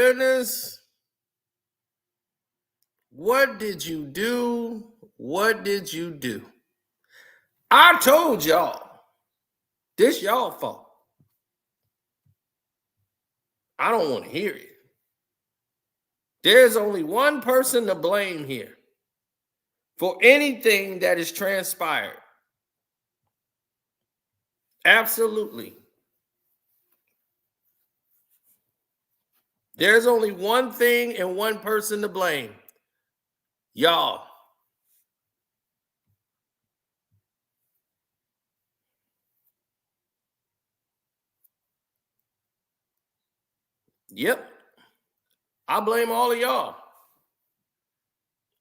goodness. What did you do? What did you do? I told y'all. This y'all fault. I don't want to hear it. There's only one person to blame here for anything that is transpired. Absolutely. There's only one thing and one person to blame. Y'all. Yep. I blame all of y'all.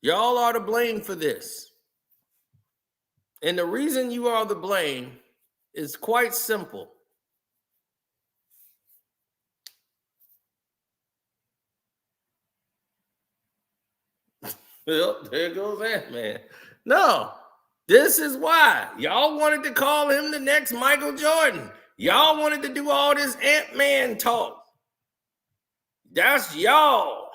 Y'all are to blame for this. And the reason you are the blame is quite simple. Well, there goes Ant-Man. No, this is why. Y'all wanted to call him the next Michael Jordan. Y'all wanted to do all this Ant-Man talk. That's y'all.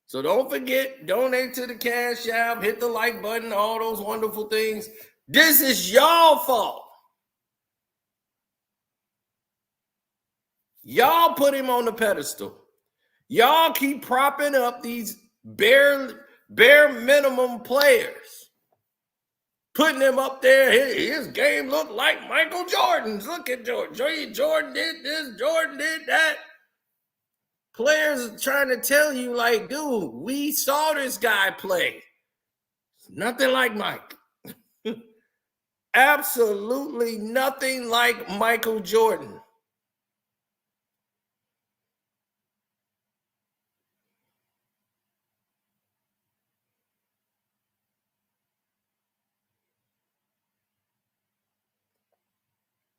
So don't forget, donate to the Cash App, hit the like button, all those wonderful things. This is y'all fault. Y'all put him on the pedestal. Y'all keep propping up these bare minimum players. Putting them up there. His game looked like Michael Jordan's. Look at Jordan. Jordan did this. Jordan did that. Players trying to tell you, like, dude, we saw this guy play. Nothing like Mike. Absolutely nothing like Michael Jordan.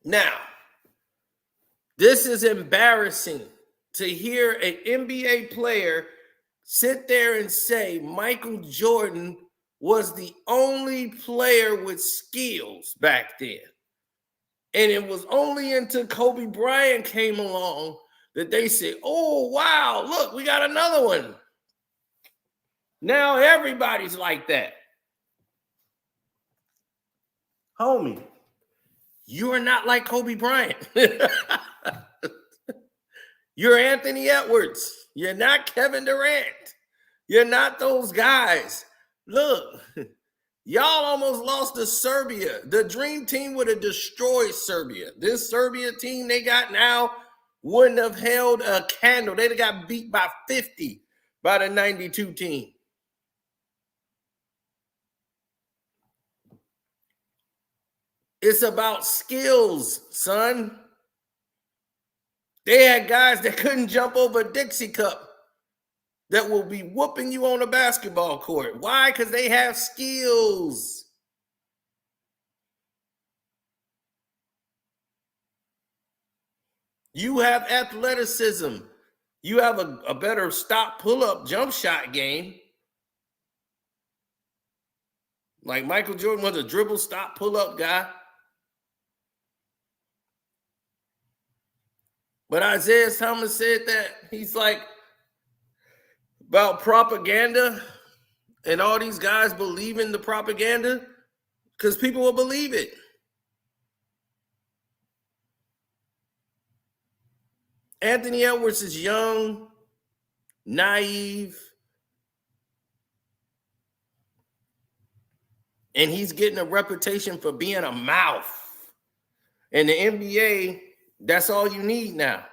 Now, this is embarrassing to hear an NBA player sit there and say Michael Jordan was the only player with skills back then. And it was only until Kobe Bryant came along that they said, oh, wow, look, we got another one. Now everybody's like that. Homie, you are not like Kobe Bryant. You're Anthony Edwards. You're not Kevin Durant. You're not those guys. Look, y'all almost lost to Serbia. The dream team would have destroyed Serbia. This Serbia team they got now wouldn't have held a candle. They'd have got beat by 50 by the 92 team. It's about skills, son. They had guys that couldn't jump over a Dixie cup that will be whooping you on a basketball court. Why? Because they have skills. You have athleticism. You have a better stop, pull-up, jump shot game. Like Michael Jordan was a dribble, stop, pull-up guy. But Isiah Thomas said that he's like about propaganda and all these guys believe in the propaganda because people will believe it. Anthony Edwards is young, naive, and he's getting a reputation for being a mouth. And the NBA, that's all you need now.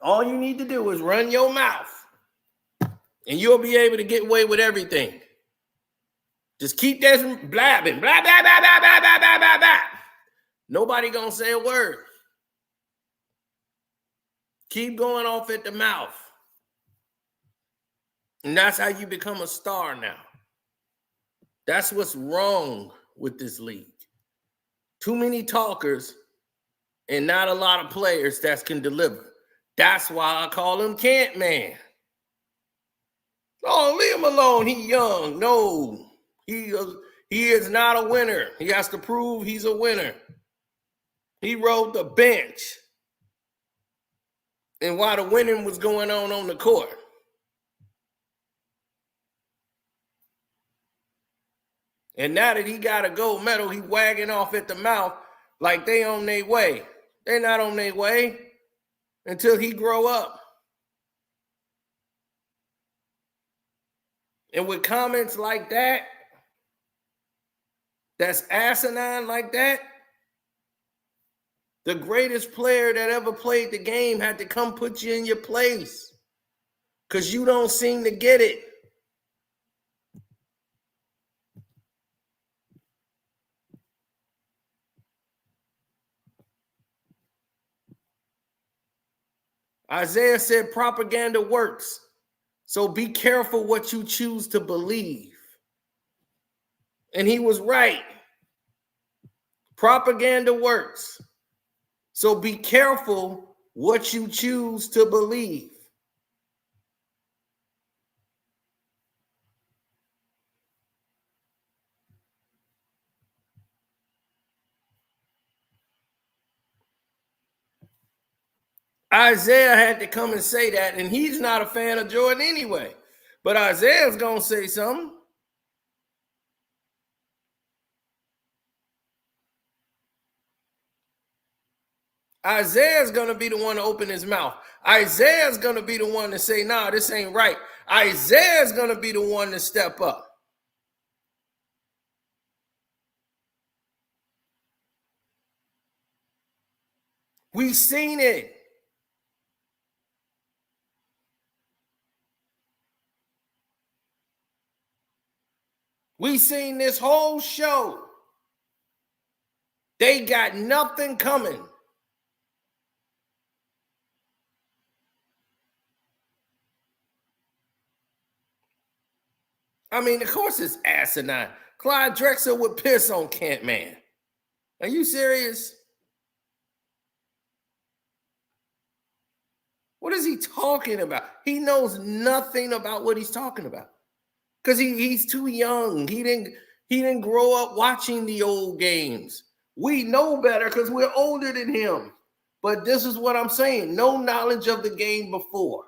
All you need to do is run your mouth, and you'll be able to get away with everything. Just keep that blabbing, blah, blah, blah, blah, blah, blah, blah, blah, blah. Nobody gonna say a word. Keep going off at the mouth. And that's how you become a star now. That's what's wrong with this league. Too many talkers and not a lot of players that can deliver. That's why I call him Can't Man. Oh, leave him alone. He young. No, he is not a winner. He has to prove he's a winner. He rode the bench. and while the winning was going on the court. And now that he got a gold medal, he wagging off at the mouth like they on their way. They're not on their way until he grow up. And with comments like that, that's asinine like that, the greatest player that ever played the game had to come put you in your place because you don't seem to get it. Isiah said propaganda works, so be careful what you choose to believe. And he was right. Propaganda works, so be careful what you choose to believe. Isiah had to come and say that, and he's not a fan of Jordan anyway. But Isaiah's going to say something. Isaiah's going to be the one to open his mouth. Isaiah's going to be the one to say, nah, this ain't right. Isaiah's going to be the one to step up. We've seen it. We've seen this whole show. They got nothing coming. I mean, of course it's asinine. Clyde Drexler would piss on Kent, man. Are you serious? What is he talking about? He knows nothing about what he's talking about. Because he's too young. He didn't grow up watching the old games. We know better because we're older than him. But this is what I'm saying. No knowledge of the game before.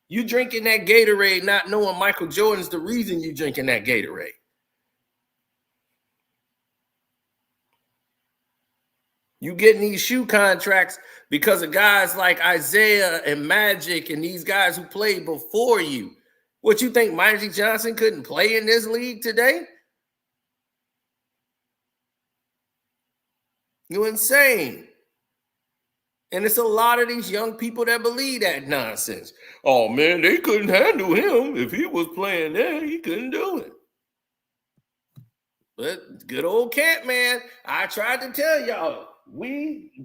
You drinking that Gatorade not knowing Michael Jordan's the reason you drinking that Gatorade. You getting these shoe contracts because of guys like Isiah and Magic and these guys who played before you. What, you think Magic Johnson couldn't play in this league today? You're insane. And it's a lot of these young people that believe that nonsense. Oh, man, they couldn't handle him. If he was playing there, he couldn't do it. But good old Cat, man, I tried to tell y'all,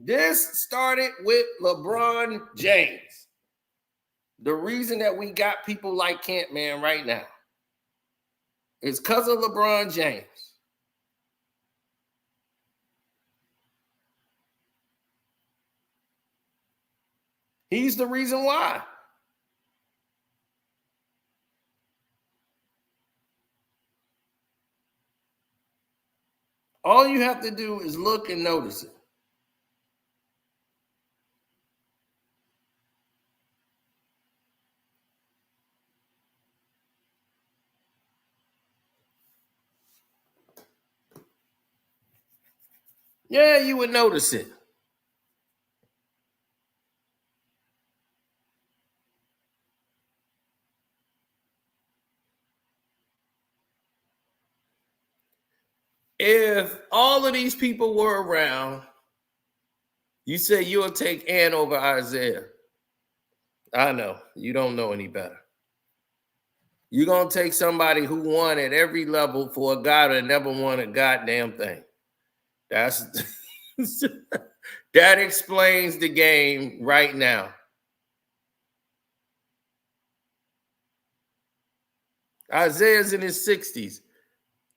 this started with LeBron James. The reason that we got people like Kent, man, right now is because of LeBron James. He's the reason why. All you have to do is look and notice it. Yeah, you would notice it. If all of these people were around, you say you'll take Ant over Isiah. I know. You don't know any better. You're going to take somebody who won at every level for a guy that never won a goddamn thing. That's that explains the game right now. Isaiah's in his 60s.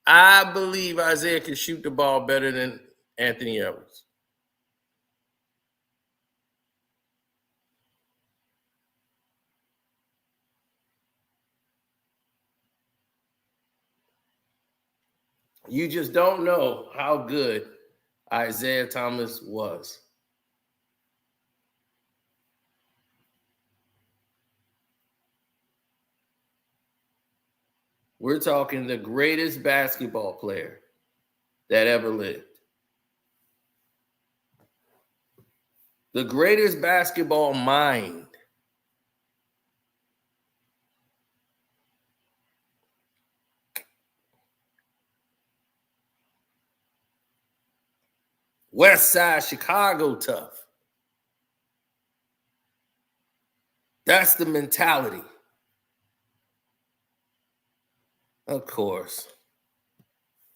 I believe Isiah can shoot the ball better than Anthony Edwards. You just don't know how good Isiah Thomas was. We're talking the greatest basketball player that ever lived. The greatest basketball mind. West Side Chicago tough. That's the mentality. Of course.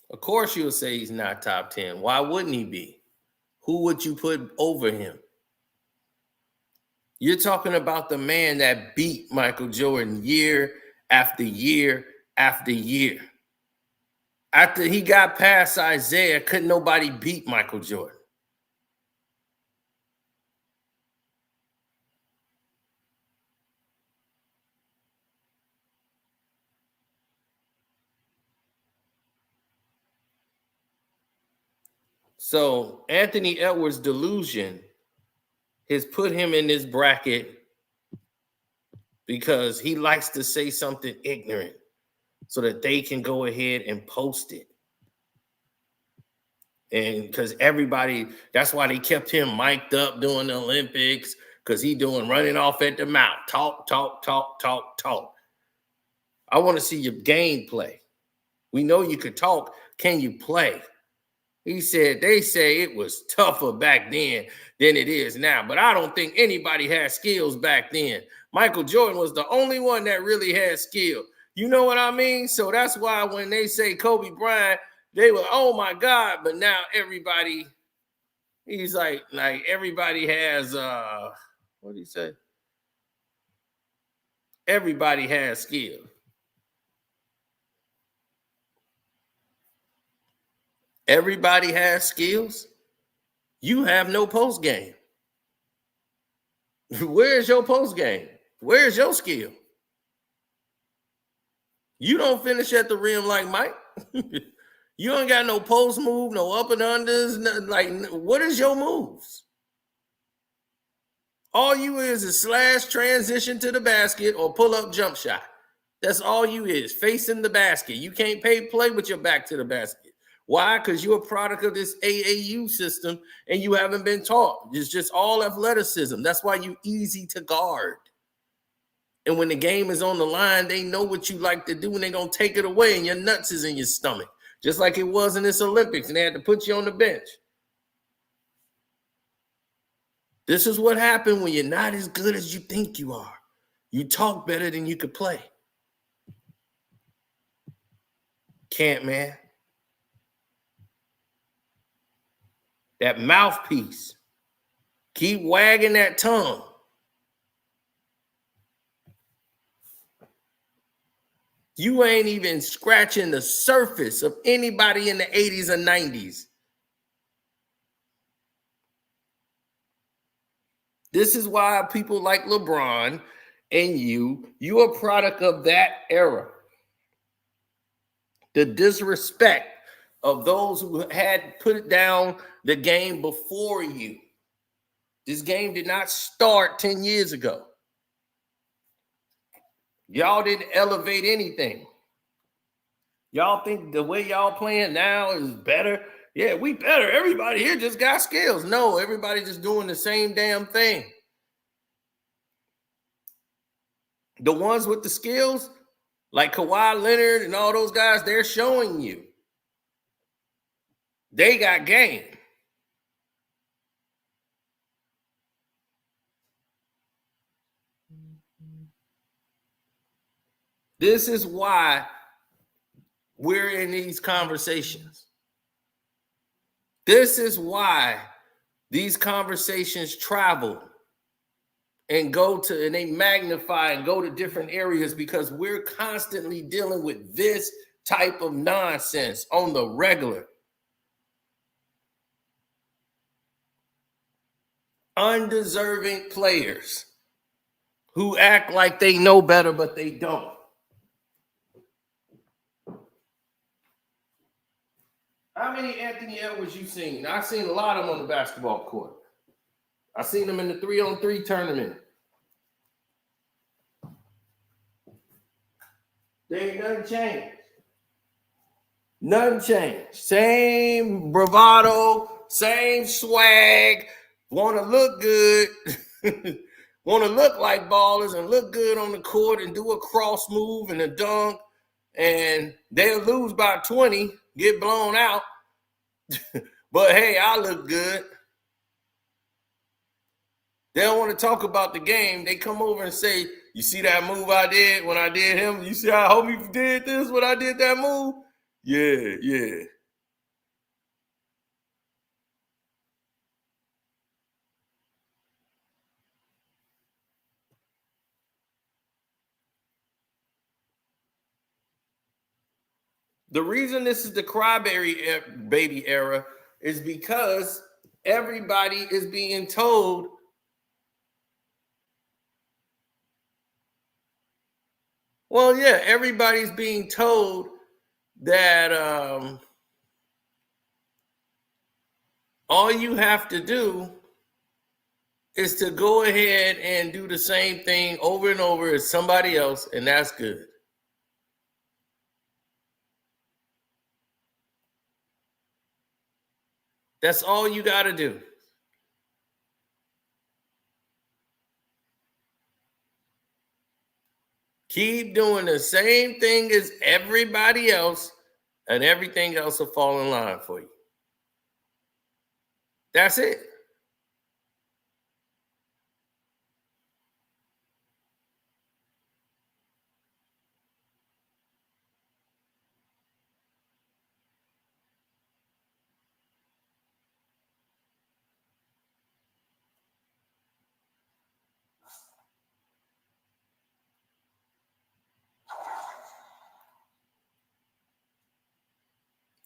Of course you'll say he's not top 10. Why wouldn't he be? Who would you put over him? You're talking about the man that beat Michael Jordan year after year after year. After he got past Isiah, couldn't nobody beat Michael Jordan. So Anthony Edwards' delusion has put him in this bracket because he likes to say something ignorant so that they can go ahead and post it. And because everybody, that's why they kept him mic'd up during the Olympics, because he doing running off at the mouth. Talk, talk, talk, talk, talk. I want to see your gameplay. We know you could talk. Can you play? He said, they say it was tougher back then than it is now, but I don't think anybody had skills back then. Michael Jordan was the only one that really had skill. You know what I mean? So that's why when they say Kobe Bryant, they were, oh my God, but now everybody, he's like everybody has, what did he say? Everybody has skill. Everybody has skills. You have no post game. Where's your post game? Where's your skill? You don't finish at the rim like Mike. You ain't got no post move, no up and unders. Like, what is your moves? All you is slash, transition to the basket, or pull up jump shot. That's all you is, facing the basket. You can't play with your back to the basket. Why? Because you're a product of this AAU system and you haven't been taught. It's just all athleticism. That's why you're easy to guard. And when the game is on the line, they know what you like to do and they're going to take it away and your nuts is in your stomach. Just like it was in this Olympics and they had to put you on the bench. This is what happened when you're not as good as you think you are. You talk better than you could play. Can't, man. That mouthpiece. Keep wagging that tongue. You ain't even scratching the surface of anybody in the 80s or 90s. This is why people like LeBron and you are a product of that era. The disrespect of those who had put down the game before you. This game did not start 10 years ago. Y'all didn't elevate anything. Y'all think the way y'all playing now is better? Yeah, we better. Everybody here just got skills. No, everybody just doing the same damn thing. The ones with the skills, like Kawhi Leonard and all those guys, they're showing you. They got game. This is why we're in these conversations. This is why these conversations travel and they magnify and go to different areas, because we're constantly dealing with this type of nonsense on the regular. Undeserving players who act like they know better, but they don't. How many Anthony Edwards you seen? I've seen a lot of them on the basketball court. I've seen them in the 3-on-3 tournament. There ain't nothing changed. Nothing changed. Same bravado, same swag. Want to look good. Want to look like ballers and look good on the court and do a cross move and a dunk. And they'll lose by 20, get blown out. But hey, I look good. They don't want to talk about the game. They come over and say, you see that move I did when I did him? You see how homie did this when I did that move? Yeah, yeah. The reason this is the crybaby baby era is because everybody is being told everybody's being told that all you have to do is to go ahead and do the same thing over and over as somebody else, and that's good. That's all you got to do. Keep doing the same thing as everybody else, and everything else will fall in line for you. That's it.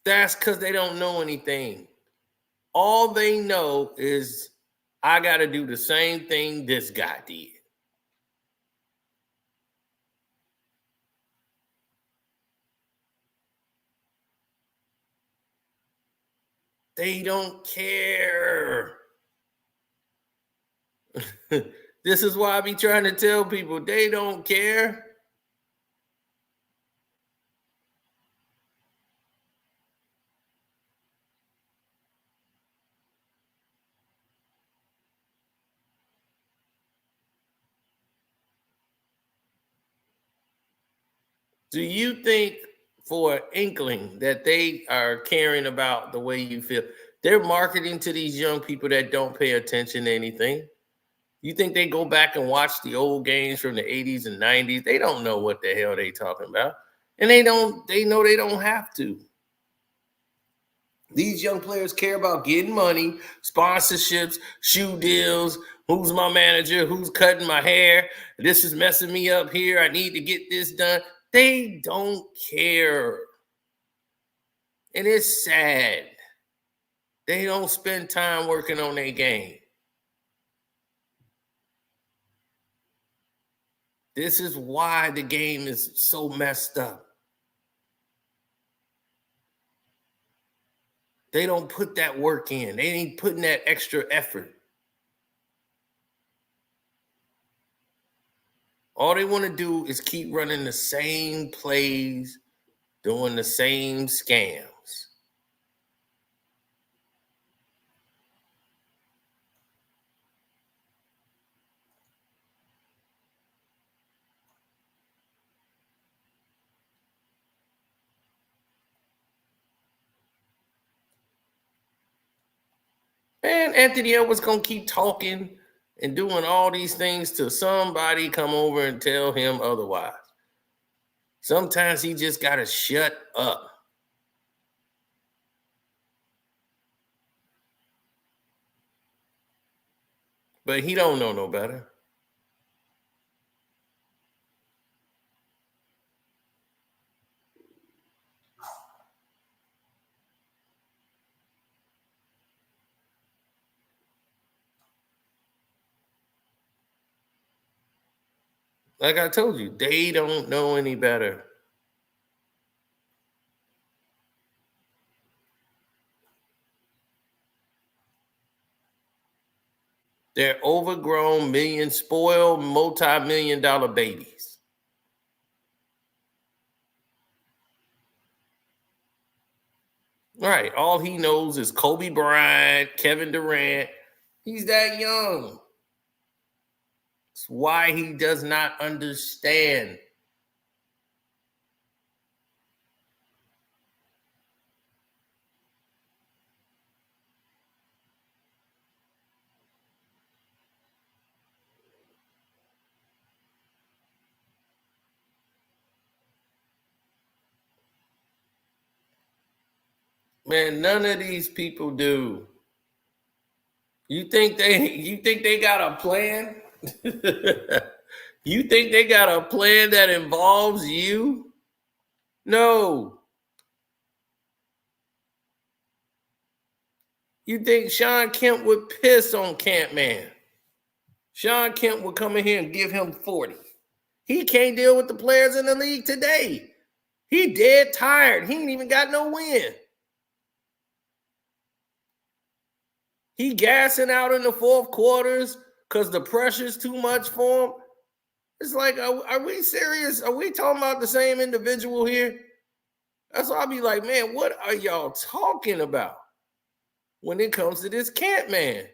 That's because they don't know anything. All they know is I got to do the same thing this guy did. They don't care. This is why I be trying to tell people they don't care. Do you think for an inkling that they are caring about the way you feel? They're marketing to these young people that don't pay attention to anything. You think they go back and watch the old games from the 80s and 90s? They don't know what the hell they talking about. And they know they don't have to. These young players care about getting money, sponsorships, shoe deals. Who's my manager? Who's cutting my hair? This is messing me up here. I need to get this done. They don't care. And it's sad. They don't spend time working on their game. This is why the game is so messed up. They don't put that work in. They ain't putting that extra effort. All they want to do is keep running the same plays, doing the same scams. Man, Anthony Edwards gonna keep talking and doing all these things till somebody come over and tell him otherwise. Sometimes he just gotta shut up. But he don't know no better. Like I told you, they don't know any better. They're overgrown, spoiled, multi-million-dollar babies. Right. All he knows is Kobe Bryant, Kevin Durant. He's that young. It's why he does not understand. Man, none of these people do. You think they got a plan? You think they got a plan that involves you? No. You think Sean Kemp would piss on Camp Man? Sean Kemp would come in here and give him 40. He can't deal with the players in the league today. He dead tired. He ain't even got no win. He gassing out in the fourth quarters because the pressure's too much for him. It's like, are we serious? Are we talking about the same individual here? That's why I'll be like, man, what are y'all talking about when it comes to this Camp Man?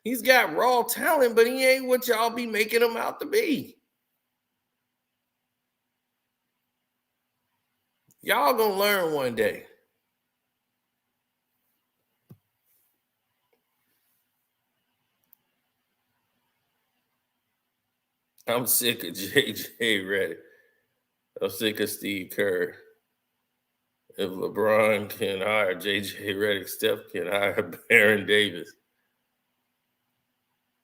He's got raw talent, but he ain't what y'all be making him out to be. Y'all gonna learn one day. I'm sick of JJ Redick. I'm sick of Steve Kerr. If LeBron can hire JJ Redick, Steph can hire Baron Davis.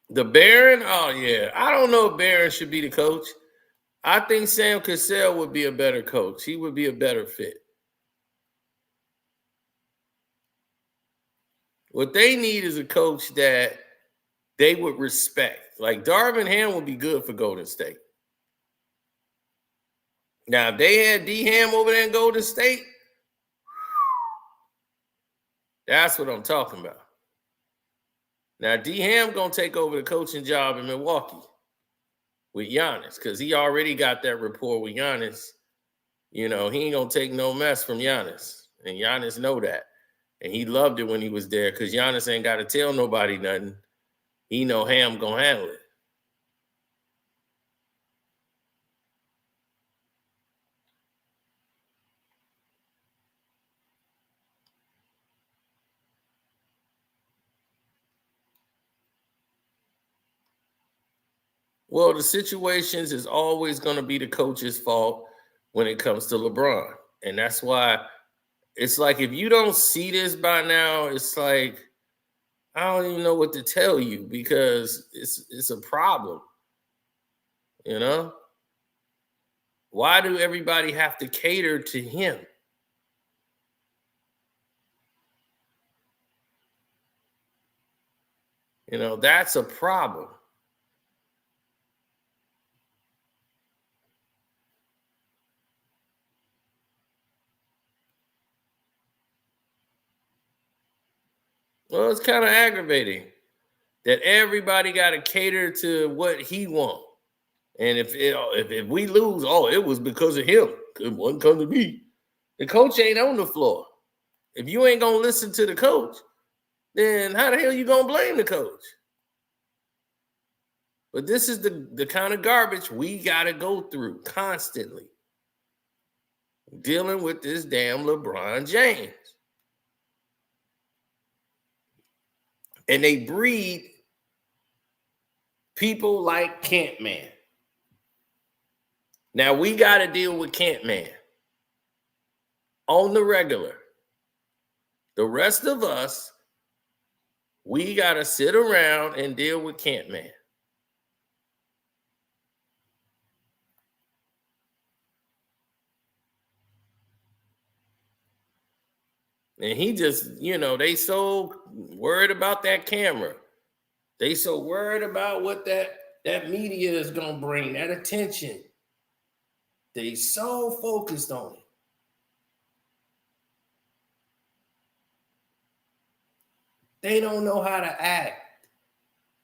The Baron? Oh, yeah. I don't know if Baron should be the coach. I think Sam Cassell would be a better coach. He would be a better fit. What they need is a coach that they would respect. Like Darvin Ham would be good for Golden State. Now, if they had D Ham over there in Golden State, that's what I'm talking about. Now, D Ham gonna take over the coaching job in Milwaukee with Giannis because he already got that rapport with Giannis. You know, he ain't gonna take no mess from Giannis, and Giannis know that. And he loved it when he was there because Giannis ain't got to tell nobody nothing. He know Ham gonna handle it. Well, the situations is always going to be the coach's fault when it comes to LeBron. And that's why it's like, if you don't see this by now, it's like, I don't even know what to tell you because it's a problem. You know? Why do everybody have to cater to him? You know, that's a problem. Well, it's kind of aggravating that everybody got to cater to what he wants. And if we lose, it was because of him. It wasn't come to me. The coach ain't on the floor. If you ain't gonna listen to the coach, then how the hell you gonna blame the coach? But this is the kind of garbage we gotta go through constantly. Dealing with this damn LeBron James. And they breed people like Camp Man. Now we got to deal with Camp Man on the regular. The rest of us, we got to sit around and deal with Camp Man. And he just, they so worried about that camera. They so worried about what that media is going to bring, that attention. They so focused on it. They don't know how to act.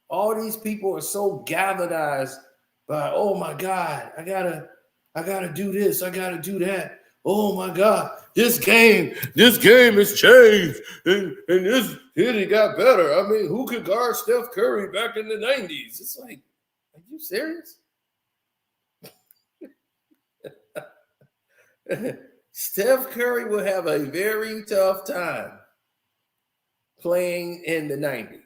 All these people are so galvanized by, oh my God, I gotta do this, I gotta do that. oh my God, this game has changed, and this hitting got better. I mean, who could guard Steph Curry back in the 90s? It's like, are you serious? Steph Curry will have a very tough time playing in the 90s.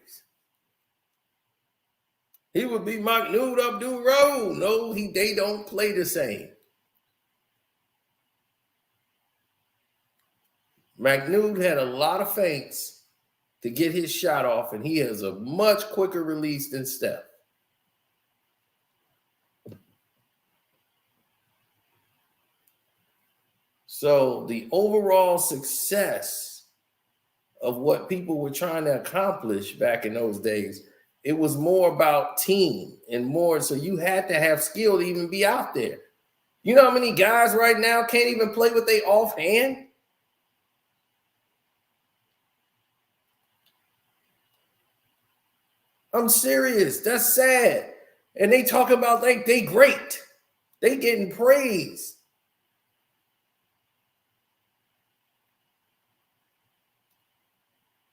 He would be Mahmoud Abdul-Rauf. No, they don't play the same. Mahmoud had a lot of feints to get his shot off, and he has a much quicker release than Steph. So the overall success of what people were trying to accomplish back in those days, it was more about team and more. So you had to have skill to even be out there. You know how many guys right now can't even play with their offhand? I'm serious. That's sad. And they talk about like they great. They getting praise.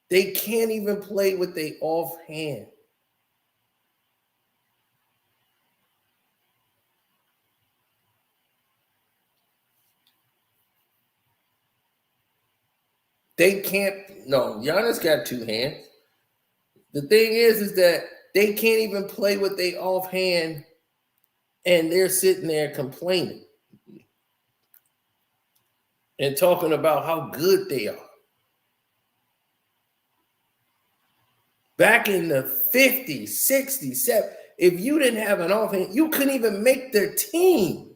They can't even play with their offhand. They can't. No, Giannis got two hands. The thing is that they can't even play with their offhand, and they're sitting there complaining and talking about how good they are. Back in the 50s, 60s, 70s, if you didn't have an offhand, you couldn't even make the team.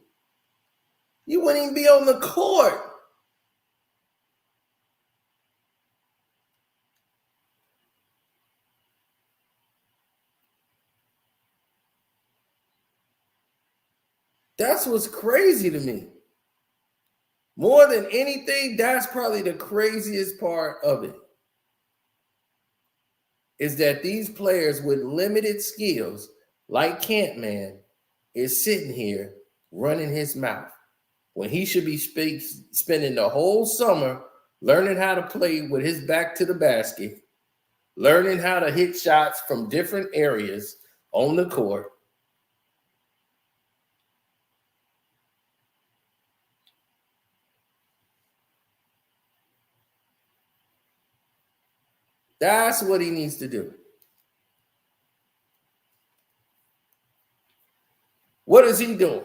You wouldn't even be on the court. That's what's crazy to me. More than anything, that's probably the craziest part of it. Is that these players with limited skills, like Campman, is sitting here running his mouth when he should be spending the whole summer learning how to play with his back to the basket, learning how to hit shots from different areas on the court. That's what he needs to do. What is he doing?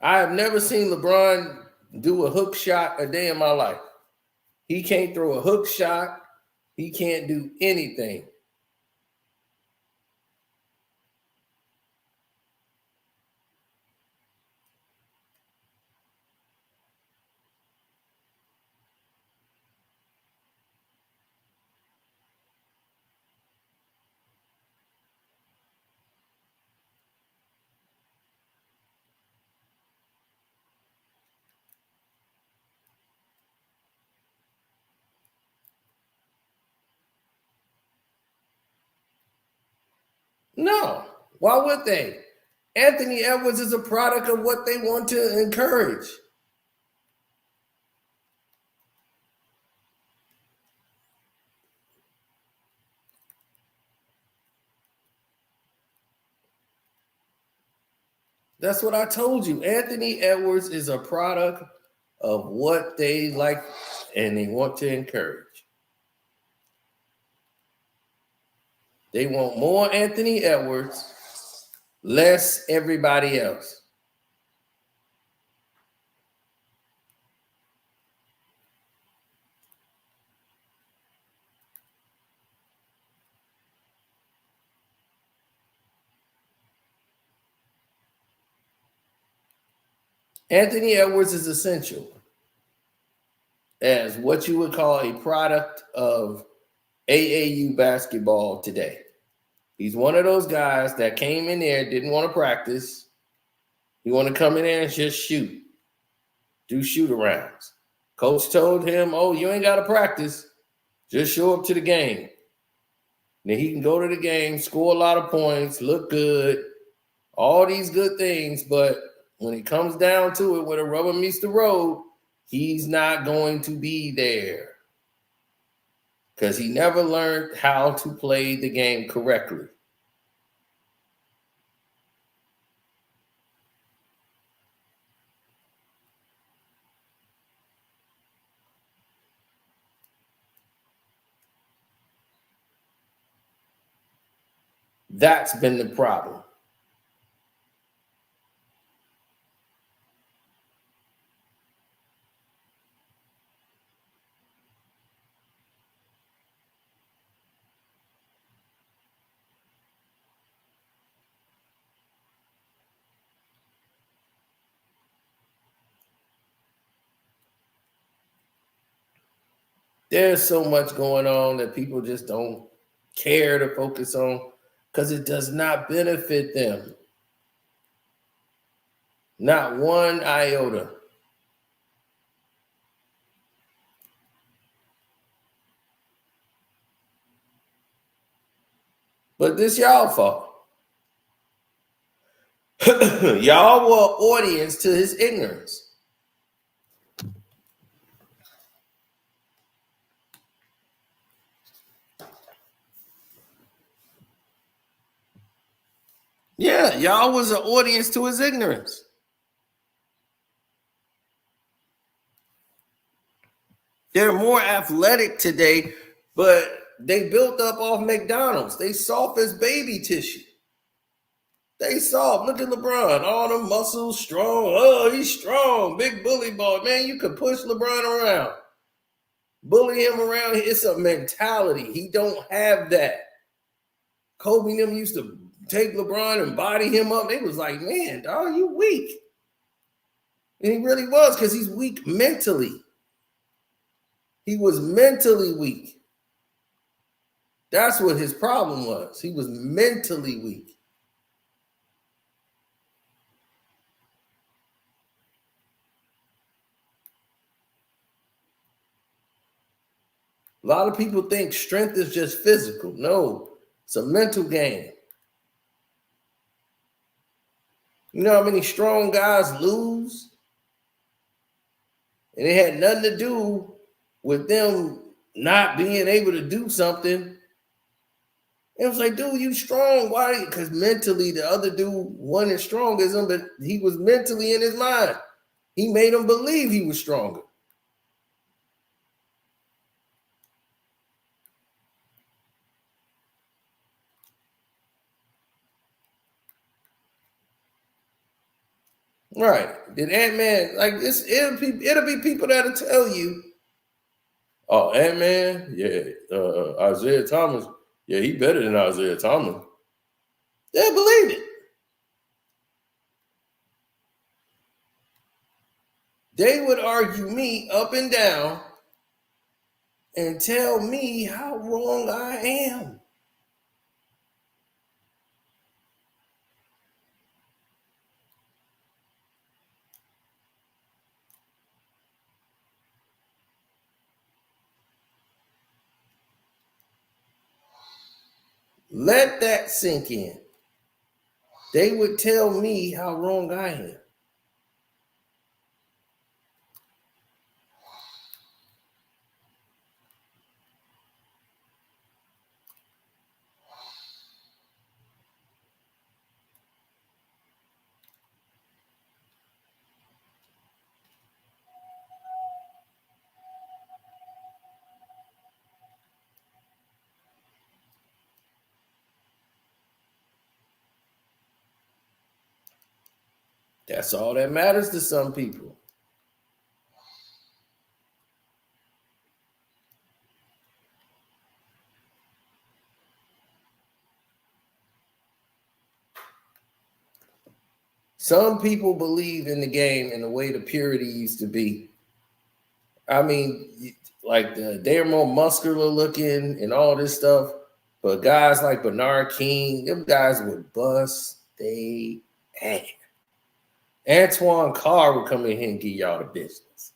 I have never seen LeBron do a hook shot a day in my life. He can't throw a hook shot. He can't do anything. No. Why would they? Anthony Edwards is a product of what they want to encourage. That's what I told you. Anthony Edwards is a product of what they like and they want to encourage. They want more Anthony Edwards, less everybody else. Anthony Edwards is essential as what you would call a product of AAU basketball today. He's one of those guys that came in there, didn't want to practice. He want to come in there and just shoot, do shoot-arounds. Coach told him, oh, you ain't got to practice. Just show up to the game. Then he can go to the game, score a lot of points, look good, all these good things. But when it comes down to it, where the rubber meets the road, he's not going to be there because he never learned how to play the game correctly. That's been the problem. There's so much going on that people just don't care to focus on because it does not benefit them. Not one iota. But this y'all fault. Y'all were audience to his ignorance. Yeah, y'all was an audience to his ignorance. They're more athletic today, but they built up off McDonald's. They soft as baby tissue. They soft. Look at LeBron. All the muscles, strong. Oh, he's strong. Big bully boy. Man, you could push LeBron around. Bully him around. It's a mentality. He don't have that. Kobe and them used to take LeBron and body him up. They was like, man, dog, you weak. And he really was because he's weak mentally. He was mentally weak. That's what his problem was. He was mentally weak. A lot of people think strength is just physical. No, it's a mental game. You know how many strong guys lose? And it had nothing to do with them not being able to do something. It was like, dude, you strong. Why? Because mentally the other dude wasn't as strong as him, but he was mentally in his mind. He made him believe he was stronger. Right. Did Ant-Man, like this, it'll be people that'll tell you, oh, Ant-Man, yeah, Isiah Thomas, yeah, he better than Isiah Thomas. They'll believe it. They would argue me up and down and tell me how wrong I am. Let that sink in. They would tell me how wrong I am. That's all that matters to some people. Some people believe in the game in the way the purity used to be. I mean, like they're more muscular looking and all this stuff. But guys like Bernard King, them guys would bust they ass. Antoine Carr would come in here and give y'all the business.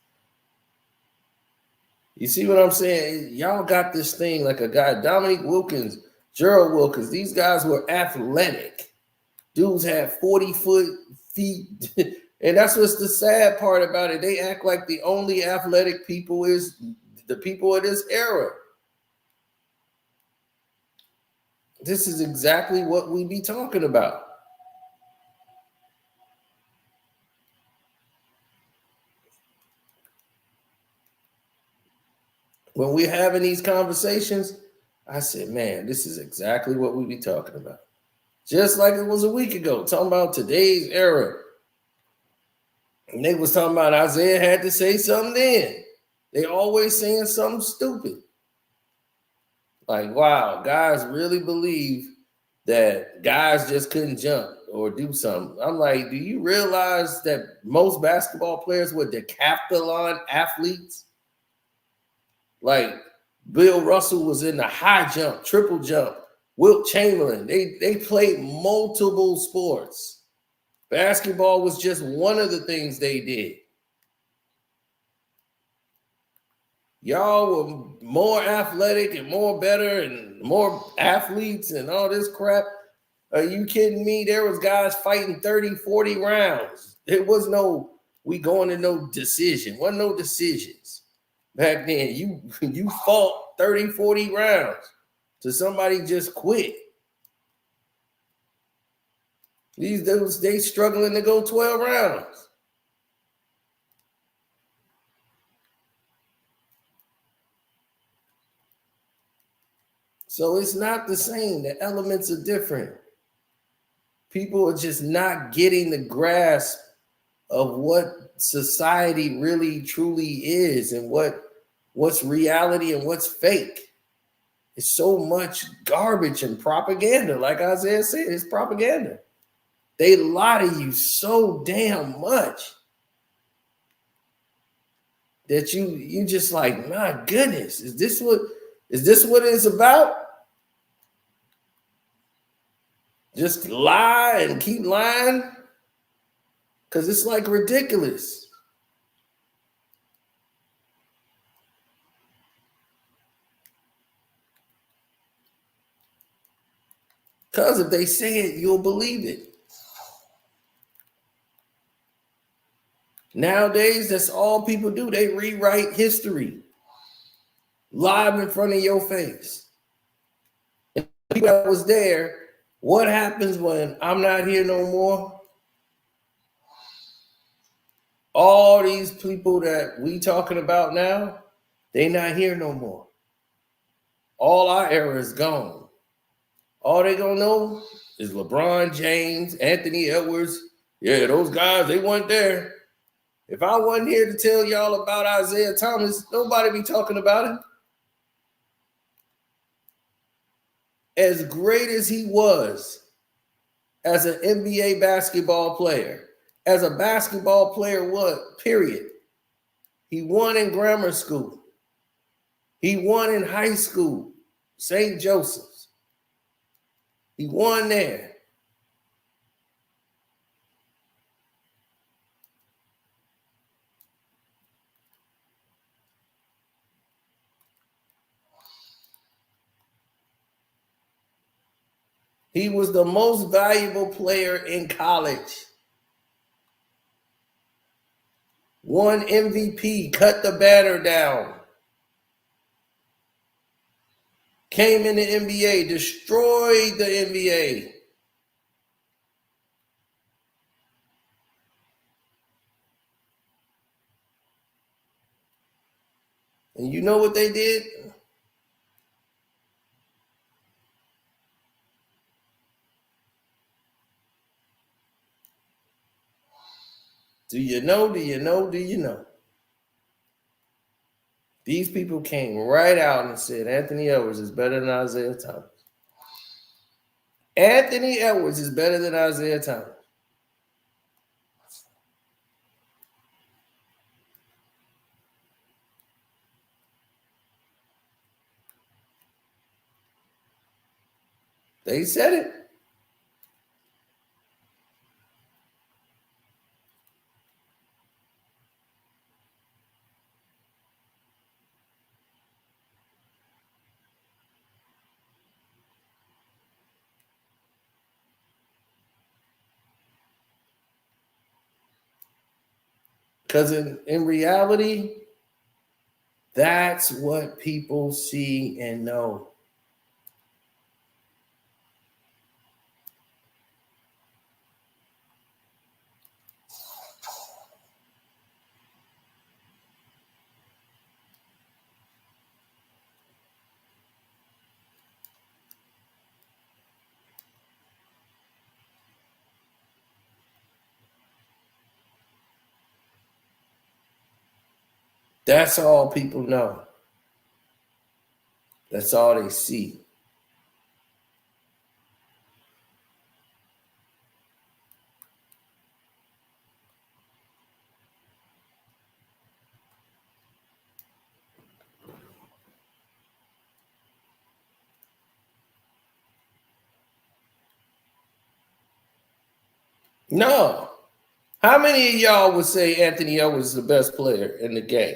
You see what I'm saying? Y'all got this thing like a guy, Dominique Wilkins, Gerald Wilkins. These guys were athletic. Dudes had 40-foot feet. And that's what's the sad part about it. They act like the only athletic people is the people of this era. This is exactly what we be talking about. When we're having these conversations, I said, man, this is exactly what we be talking about. Just like it was a week ago, talking about today's era. And they was talking about Isaiah had to say something then. They always saying something stupid. Like, wow, guys really believe that guys just couldn't jump or do something. I'm like, do you realize that most basketball players were decathlon athletes? Like Bill Russell was in the high jump, triple jump. Wilt Chamberlain, they played multiple sports. Basketball was just one of the things they did. Y'all were more athletic and more better and more athletes and all this crap. Are you kidding me? There was guys fighting 30, 40 rounds. There was no, we going to no decision. Wasn't no decisions. Back then, you fought 30, 40 rounds to somebody just quit. These dudes, they struggling to go 12 rounds. So it's not the same. The elements are different. People are just not getting the grasp of what society really truly is and what's reality and what's fake. It's so much garbage and propaganda. Like Isaiah said, it's propaganda. They lie to you so damn much that you just like, my goodness, is this what it's about? Just lie and keep lying? Because it's like ridiculous. Because if they say it, you'll believe it. Nowadays, that's all people do. They rewrite history live in front of your face. And the people that was there, what happens when I'm not here no more? All these people that we talking about now, they not here no more. All our era is gone. All they gonna know is LeBron James, Anthony Edwards. Yeah, those guys, they weren't there. If I wasn't here to tell y'all about Isiah Thomas, nobody be talking about him. As great as he was as an NBA basketball player, as a basketball player, what? Period. He won in grammar school. He won in high school, St. Joseph's. He won there. He was the most valuable player in college. Won MVP, cut the batter down. Came in the NBA, destroyed the NBA. And you know what they did? Do you know? Do you know? Do you know? These people came right out and said Anthony Edwards is better than Isiah Thomas. Anthony Edwards is better than Isiah Thomas. They said it. Because in reality, that's what people see and know. That's all people know. That's all they see. No. How many of y'all would say Anthony Edwards is the best player in the game?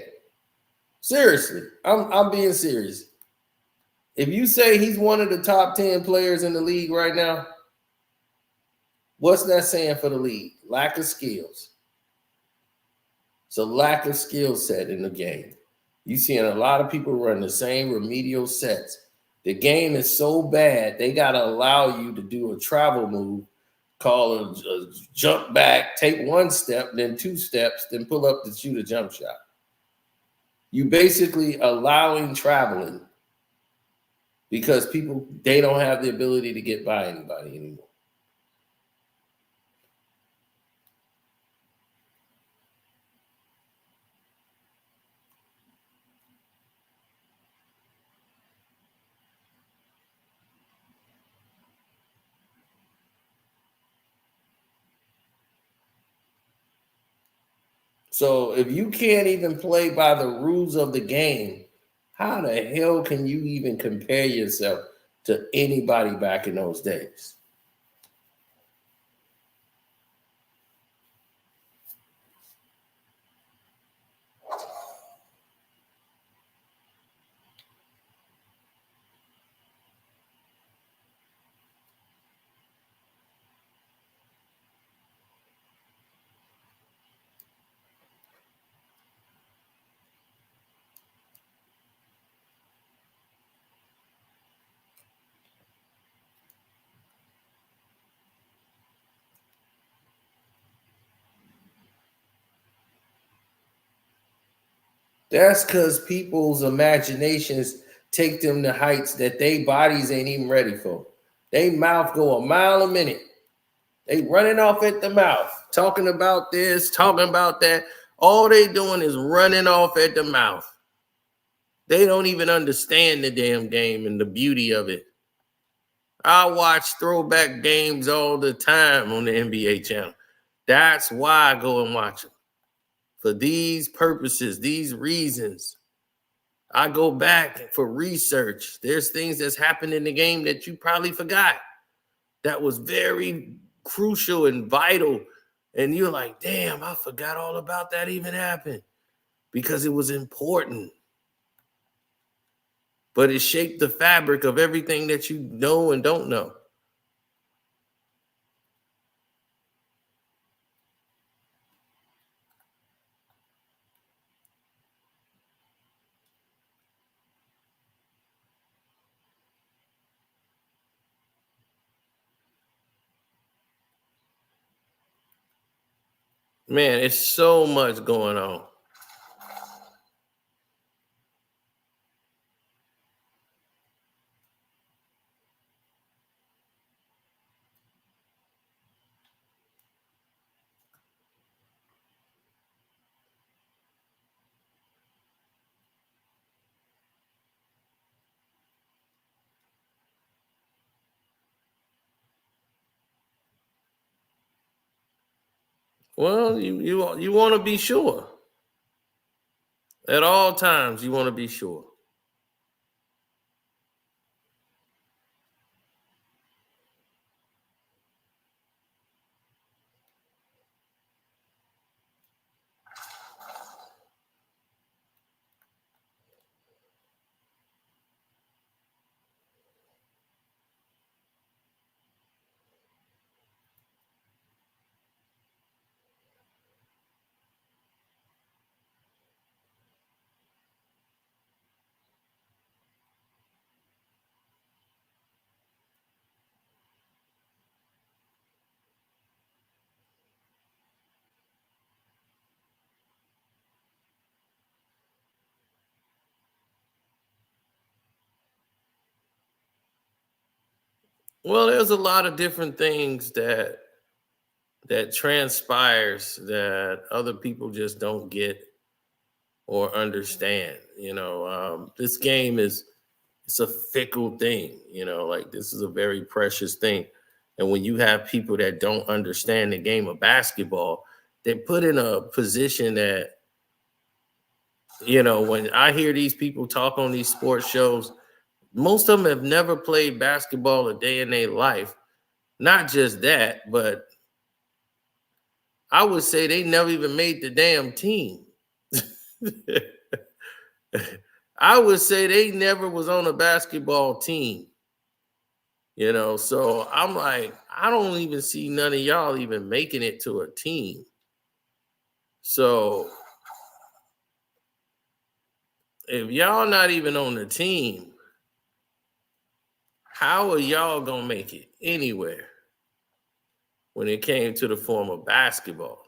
Seriously, I'm being serious. If you say he's one of the top 10 players in the league right now, what's that saying for the league? Lack of skills. It's a lack of skill set in the game. You're seeing a lot of people run the same remedial sets. The game is so bad, they got to allow you to do a travel move, call a jump back, take one step, then two steps, then pull up to shoot a jump shot. You basically allowing traveling because people, they don't have the ability to get by anybody anymore. So if you can't even play by the rules of the game, how the hell can you even compare yourself to anybody back in those days? That's because people's imaginations take them to heights that their bodies ain't even ready for. They mouth go a mile a minute. They running off at the mouth, talking about this, talking about that. All they doing is running off at the mouth. They don't even understand the damn game and the beauty of it. I watch throwback games all the time on the NBA channel. That's why I go and watch them. For these purposes, these reasons. I go back for research. There's things that's happened in the game that you probably forgot that was very crucial and vital. And you're like, damn, I forgot all about that even happened because it was important. But it shaped the fabric of everything that you know and don't know. Man, it's so much going on. Well, you want to be sure. At all times, you want to be sure. Well, there's a lot of different things that transpires that other people just don't get or understand. This game is it's a fickle thing. Like this is a very precious thing, and when you have people that don't understand the game of basketball, they're put in a position that when I hear these people talk on these sports shows, most of them have never played basketball a day in their life. Not just that, but I would say they never even made the damn team. I would say they never was on a basketball team, So I'm like, I don't even see none of y'all even making it to a team. So if y'all not even on the team, how are y'all gonna make it anywhere when it came to the form of basketball?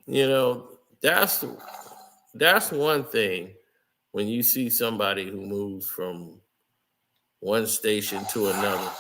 You know, that's that's one thing when you see somebody who moves from one station to another.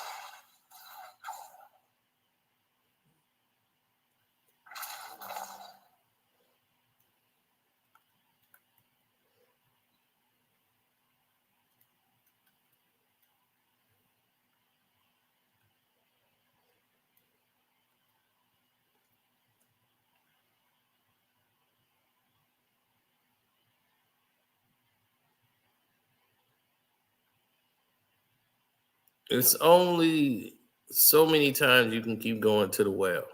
It's only so many times you can keep going to the well.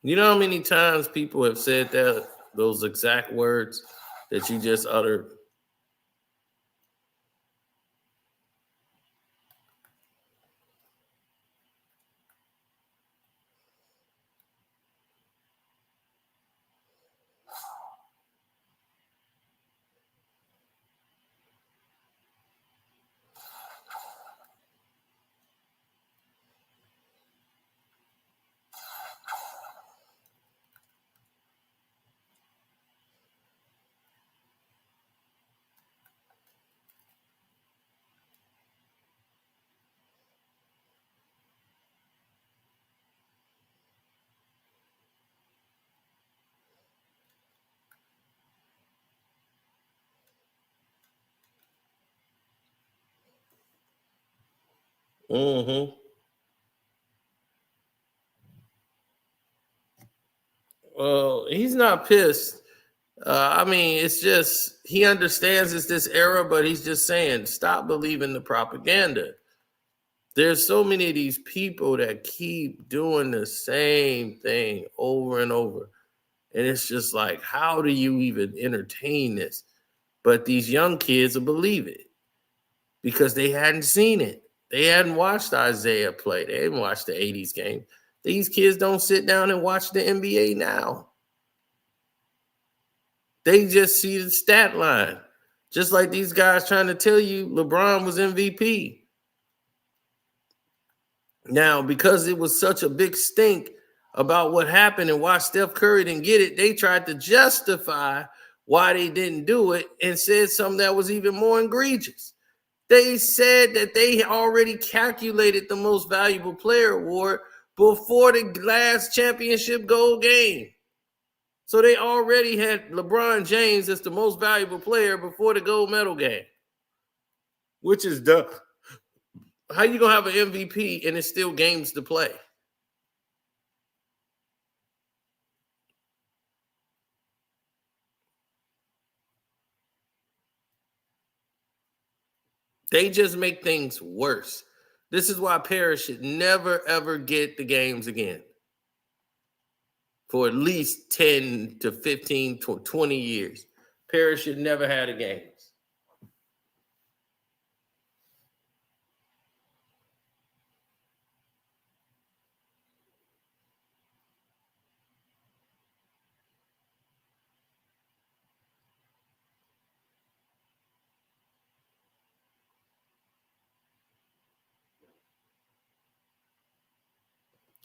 You know how many times people have said those exact words that you just uttered? Mm-hmm. Well, he's not pissed. I mean, it's just he understands it's this era, but he's just saying, stop believing the propaganda. There's so many of these people that keep doing the same thing over and over. And it's just like, how do you even entertain this? But these young kids will believe it because they hadn't seen it. They hadn't watched Isaiah play. They hadn't watched the 80s game. These kids don't sit down and watch the NBA now. They just see the stat line. Just like these guys trying to tell you LeBron was MVP. Now, because it was such a big stink about what happened and why Steph Curry didn't get it, they tried to justify why they didn't do it and said something that was even more egregious. They said that they already calculated the most valuable player award before the last championship gold game. So they already had LeBron James as the most valuable player before the gold medal game, which is dumb. How you gonna have an MVP and it's still games to play? They just make things worse. This is why Paris should never, ever get the games again for at least 10 to 15 to 20 years. Paris should never have the games.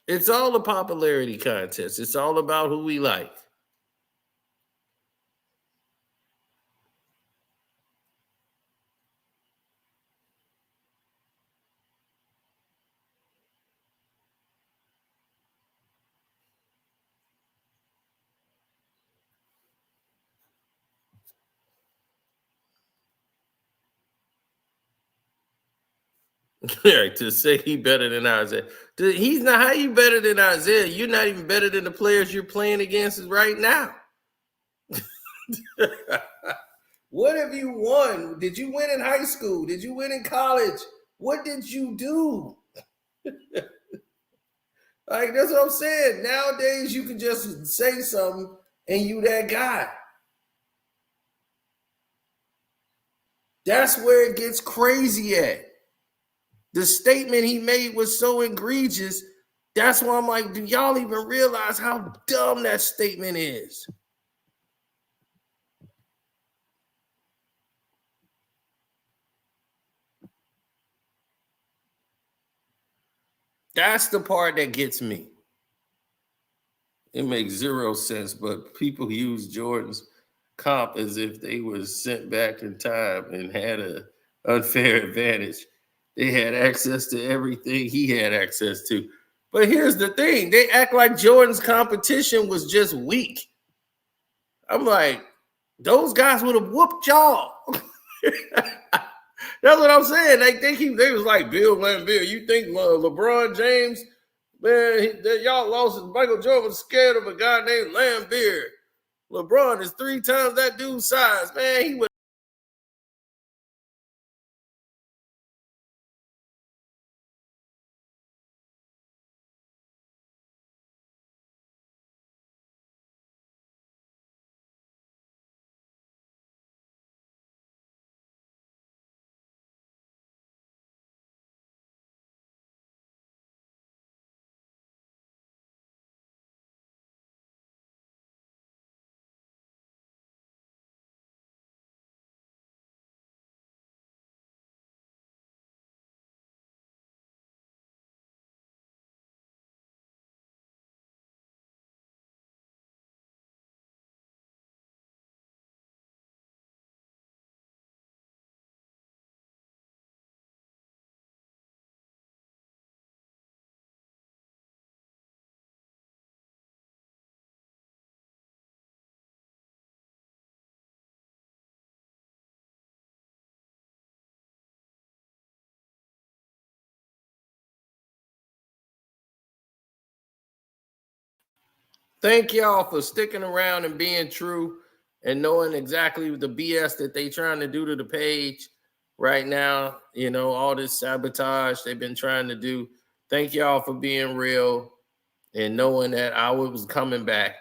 It's all a popularity contest. It's all about who we like. To say he better than Isaiah. He's not. How you better than Isaiah? You're not even better than the players you're playing against right now. What have you won? Did you win in high school? Did you win in college? What did you do? Like, that's what I'm saying. Nowadays, you can just say something and you that guy. That's where it gets crazy at. The statement he made was so egregious. That's why I'm like, do y'all even realize how dumb that statement is? That's the part that gets me. It makes zero sense, but people use Jordan's comp as if they were sent back in time and had an unfair advantage. They had access to everything he had access to. But here's the thing. They act like Jordan's competition was just weak. I'm like, those guys would have whooped y'all. That's what I'm saying. They was like, Bill Laimbeer, you think LeBron James, man, y'all lost. Michael Jordan was scared of a guy named Laimbeer. LeBron is 3 times that dude's size. Man, he would. Thank y'all for sticking around and being true and knowing exactly the BS that they trying to do to the page right now. You know, all this sabotage they've been trying to do. Thank y'all for being real and knowing that I was coming back.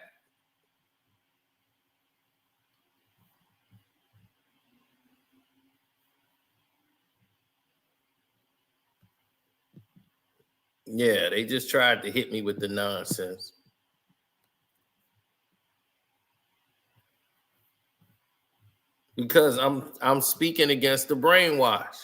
Yeah, they just tried to hit me with the nonsense. Because I'm speaking against the brainwash.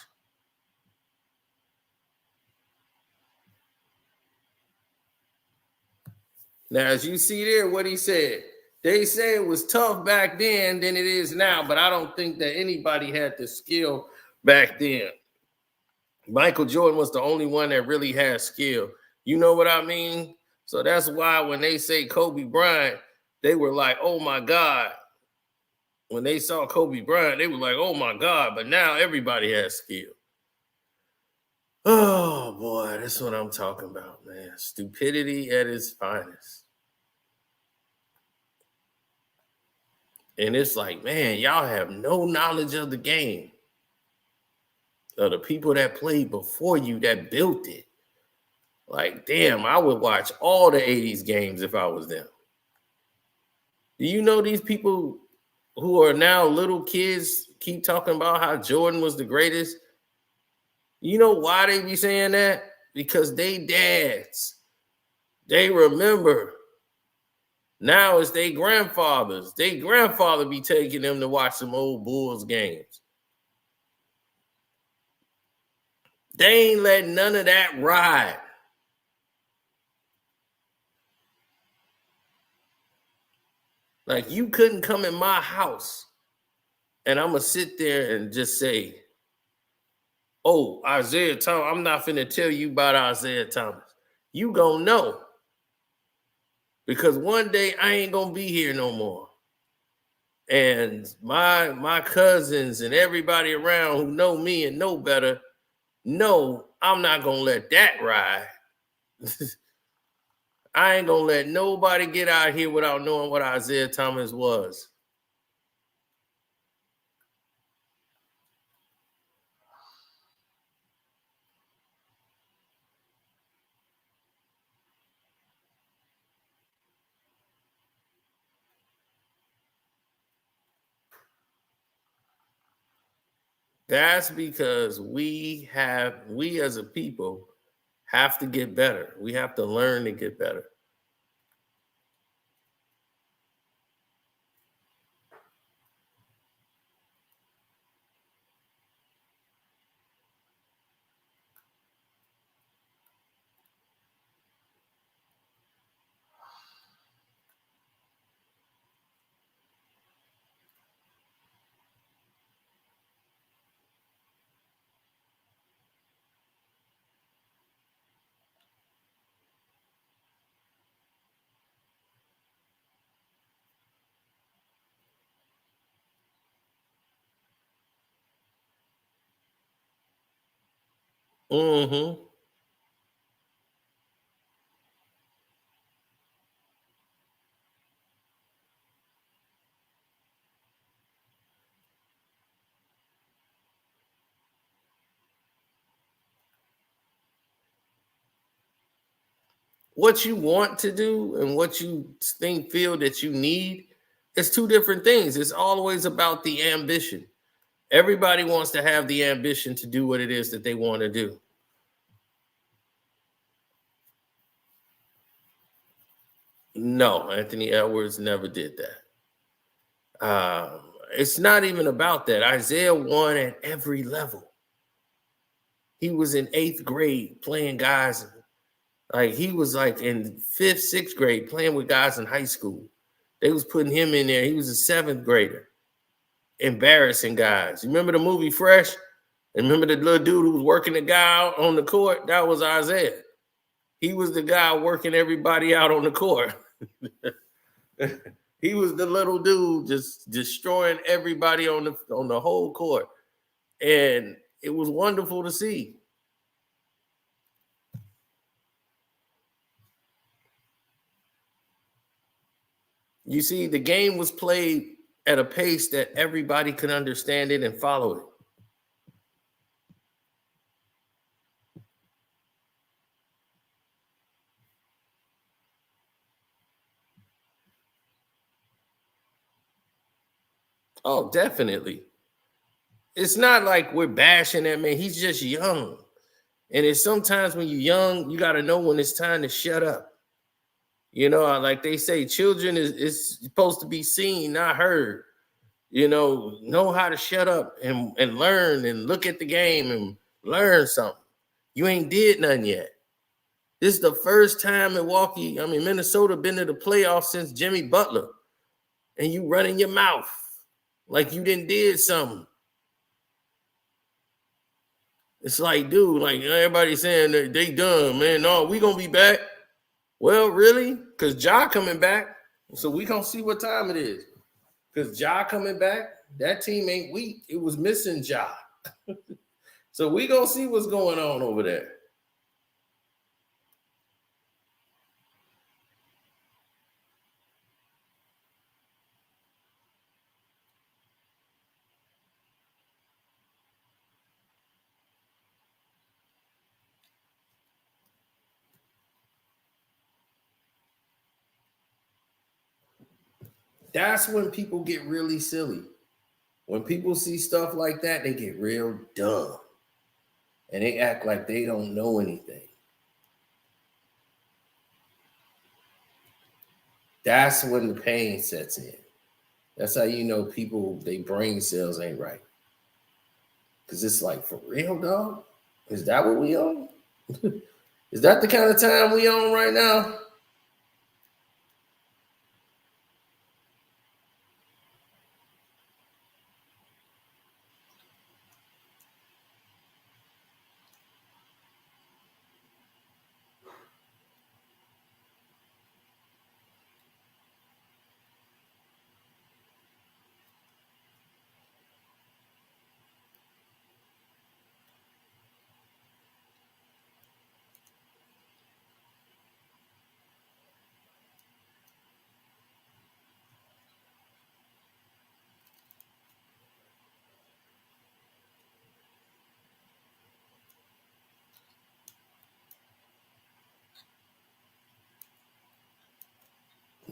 Now, as you see there, what he said, they say it was tough back then than it is now, but I don't think that anybody had the skill back then. Michael Jordan was the only one that really had skill. You know what I mean? So that's why when they say Kobe Bryant, they were like, oh my God. When they saw Kobe Bryant, they were like, oh my God. But now everybody has skill. Oh boy, that's what I'm talking about, man. Stupidity at its finest. And it's like, man, y'all have no knowledge of the game. of the people that played before you that built it. Like, damn, I would watch all the 80s games if I was them. Do you know these people who are now little kids keep talking about how Jordan was the greatest? You know why they be saying that? Because they dads. They remember. Now it's their grandfathers. Their grandfather be taking them to watch some old Bulls games. They ain't letting none of that ride. Like, you couldn't come in my house and I'm going to sit there and just say, oh, Isiah Thomas. I'm not finna tell you about Isiah Thomas. You gonna know. Because one day I ain't gonna be here no more. And my cousins and everybody around who know me and know better, know I'm not gonna let that ride. I ain't gonna let nobody get out here without knowing what Isiah Thomas was. That's because we as a people have to get better. We have to learn to get better. Mm-hmm. What you want to do and what you feel that you need is two different things. It's always about the ambition. Everybody wants to have the ambition to do what it is that they want to do. No, Anthony Edwards never did that. It's not even about that. Isiah won at every level. He was in 8th grade playing guys. Like, he was like in 5th, 6th grade playing with guys in high school. They was putting him in there. He was a 7th grader, embarrassing guys. You remember the movie Fresh? And remember the little dude who was working the guy out on the court? That was Isiah. He was the guy working everybody out on the court. He was the little dude just destroying everybody on the whole court. And it was wonderful to see. You see, the game was played at a pace that everybody could understand it and follow it. Oh, definitely. It's not like we're bashing that man. He's just young. And it's sometimes when you're young, you got to know when it's time to shut up. You know, like they say, children is supposed to be seen, not heard. You know how to shut up and learn and look at the game and learn something. You ain't did nothing yet. This is the first time Minnesota been to the playoffs since Jimmy Butler. And you running your mouth like you didn't did something. It's like, dude, like everybody saying that they done, man. No, we gonna be back. Well, really? Because Ja coming back. So we gonna see what time it is. Because Ja coming back, that team ain't weak. It was missing Ja. So we gonna see what's going on over there. That's when people get really silly. When people see stuff like that, they get real dumb. And they act like they don't know anything. That's when the pain sets in. That's how you know people, their brain cells ain't right. Because it's like, for real, dog? Is that what we on? Is that the kind of time we on right now?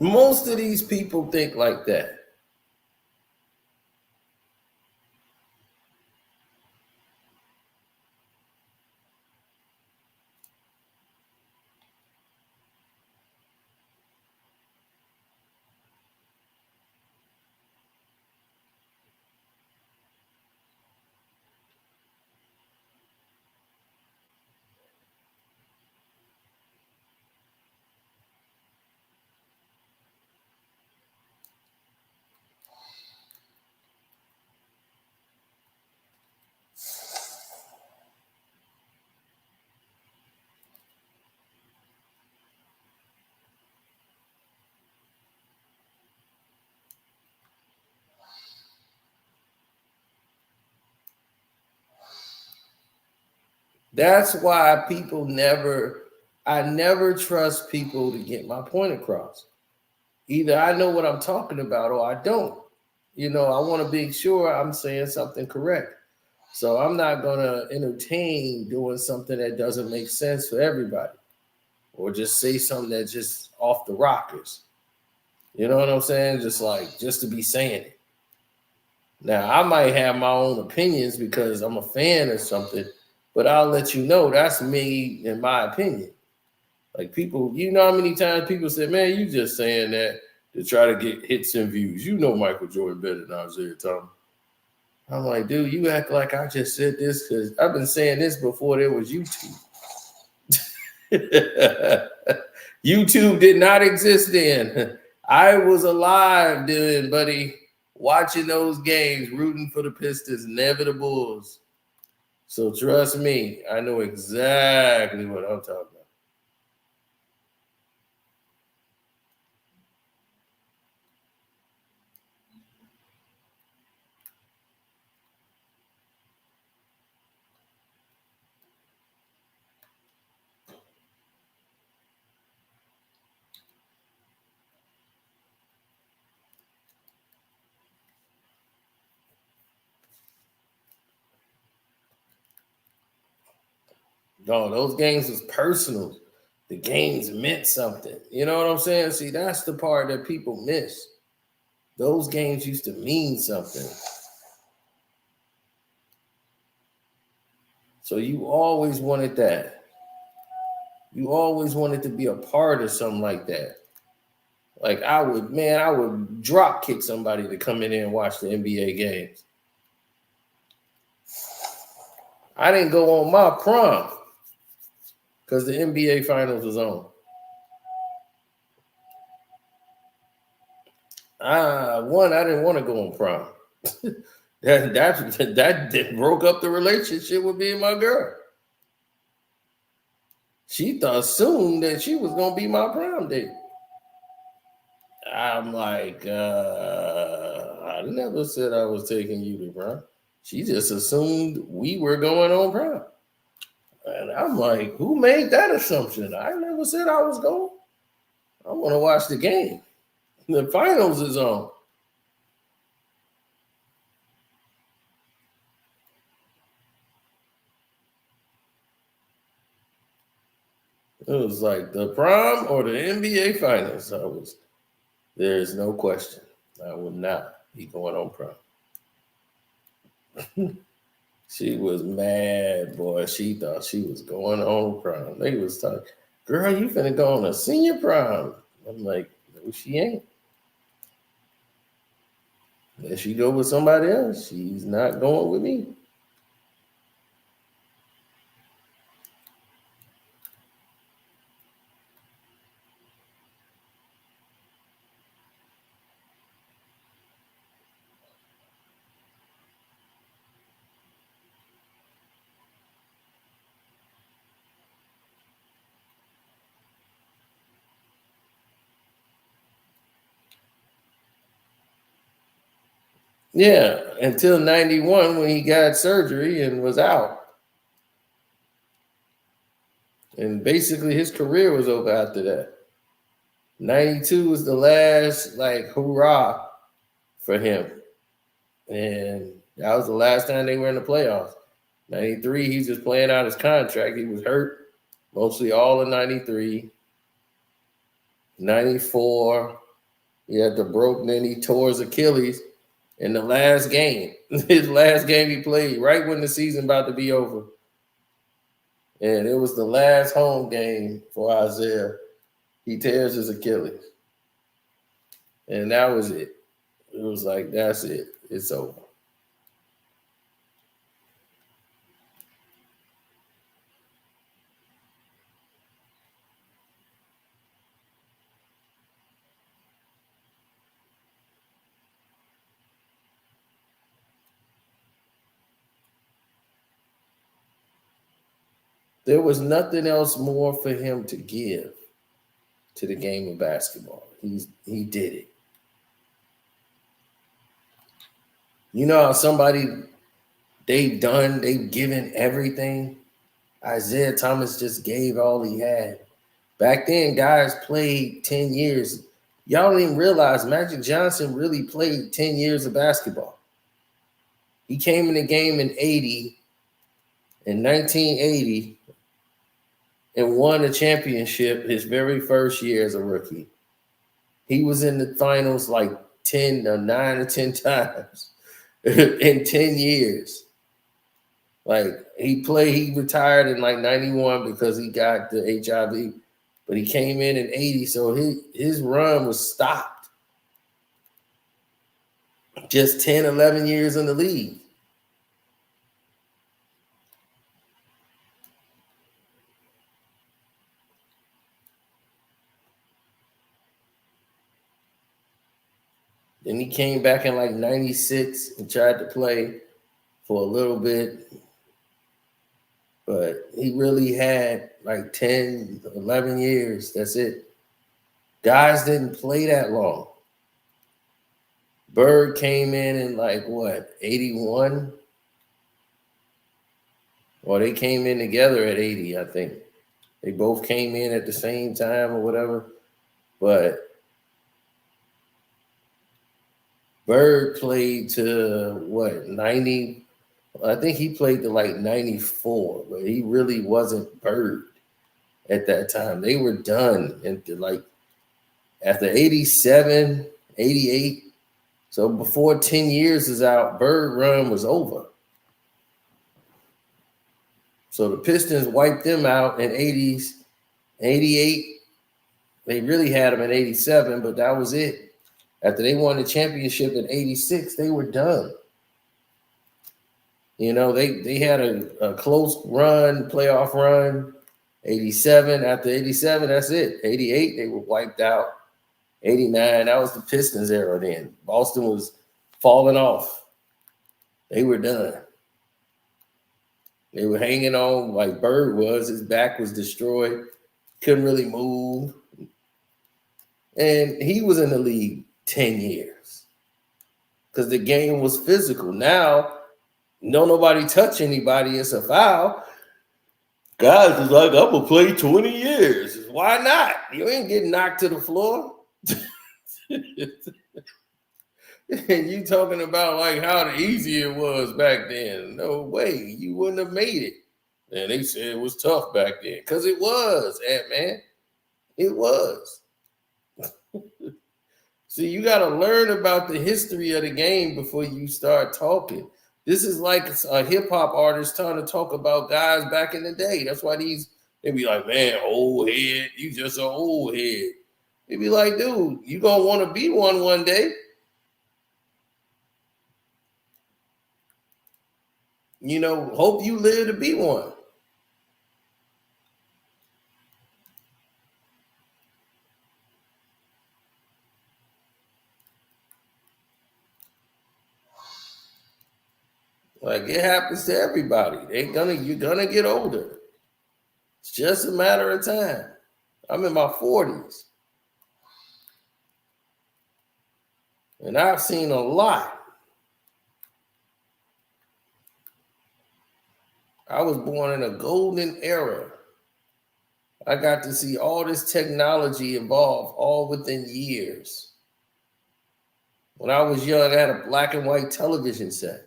Most of these people think like that. That's why I never trust people to get my point across. Either I know what I'm talking about or I don't. I want to be sure I'm saying something correct. So I'm not going to entertain doing something that doesn't make sense for everybody or just say something that's just off the rockers. You know what I'm saying? Just to be saying it. Now, I might have my own opinions because I'm a fan or something, but I'll let you know that's me in my opinion. Like people, how many times people say, man, you just saying that to try to get hits and views. You know Michael Jordan better than Isiah Thomas. I'm like, dude, you act like I just said this because I've been saying this before there was YouTube. YouTube did not exist then. I was alive then, buddy, watching those games, rooting for the Pistons, never the Bulls. So trust me, I know exactly what I'm talking about. No, those games was personal. The games meant something. You know what I'm saying? See, that's the part that people miss. Those games used to mean something. So you always wanted that. You always wanted to be a part of something like that. Like I would drop kick somebody to come in there and watch the NBA games. I didn't go on my prom because the NBA finals was on. I didn't want to go on prom. that broke up the relationship with me and my girl. She assumed that she was gonna be my prom date. I'm like, I never said I was taking you to prom. She just assumed we were going on prom. And I'm like, who made that assumption? I never said I was going. I want to watch the game. The finals is on. It was like the prom or the NBA finals. There's no question. I would not be going on prom. She was mad, boy. She thought she was going on prom. They was talking, girl, you finna go on a senior prom. I'm like, no, she ain't. If she go with somebody else, she's not going with me. Yeah, until 91 when he got surgery and was out. And basically his career was over after that. 92 was the last, like, hurrah for him. And that was the last time they were in the playoffs. 93, he's just playing out his contract. He was hurt mostly all of 93. 94, he had the broke, then he tore his Achilles in the last game. His last game he played, right when the season about to be over. And it was the last home game for Isiah. He tears his Achilles. And that was it. It was like, that's it. It's over. There was nothing else more for him to give to the game of basketball. He did it. You know how somebody they've given everything. Isiah Thomas just gave all he had. Back then, guys played 10 years. Y'all don't even realize Magic Johnson really played 10 years of basketball. He came in the game in 1980, and won a championship his very first year as a rookie. He was in the finals like 9 or 10 times in 10 years. Like he retired in like 91 because he got the HIV, but he came in 80, so his run was stopped. Just 10, 11 years in the league. Then he came back in like 96 and tried to play for a little bit. But he really had like 10, 11 years. That's it. Guys didn't play that long. Bird came in like what, 81? Or they came in together at 80, I think. They both came in at the same time or whatever. But Bird played to what, 90? I think he played to like 94, but he really wasn't Bird at that time. They were done after 87, 88. So before 10 years is out, Bird run was over. So the Pistons wiped them out in 80s, 88. They really had them in 87, but that was it. After they won the championship in 86, they were done. You know, they had a close run, playoff run. 87, after 87, that's it. 88, they were wiped out. 89, that was the Pistons era then. Boston was falling off. They were done. They were hanging on like Bird was. His back was destroyed. Couldn't really move. And he was in the league 10 years because the game was physical. Now, nobody touch anybody. It's a foul. Guys was like, I'm going to play 20 years. Why not? You ain't getting knocked to the floor. And you talking about like how easy it was back then. No way. You wouldn't have made it. And they said it was tough back then. Because it was, man. It was. See, you got to learn about the history of the game before you start talking. This is like a hip hop artist trying to talk about guys back in the day. That's why they be like, man, old head, you just an old head. They be like, dude, you gonna want to be one day. You know, hope you live to be one. Like it happens to everybody. You're gonna get older. It's just a matter of time. I'm in my 40s. And I've seen a lot. I was born in a golden era. I got to see all this technology evolve all within years. When I was young, I had a black and white television set.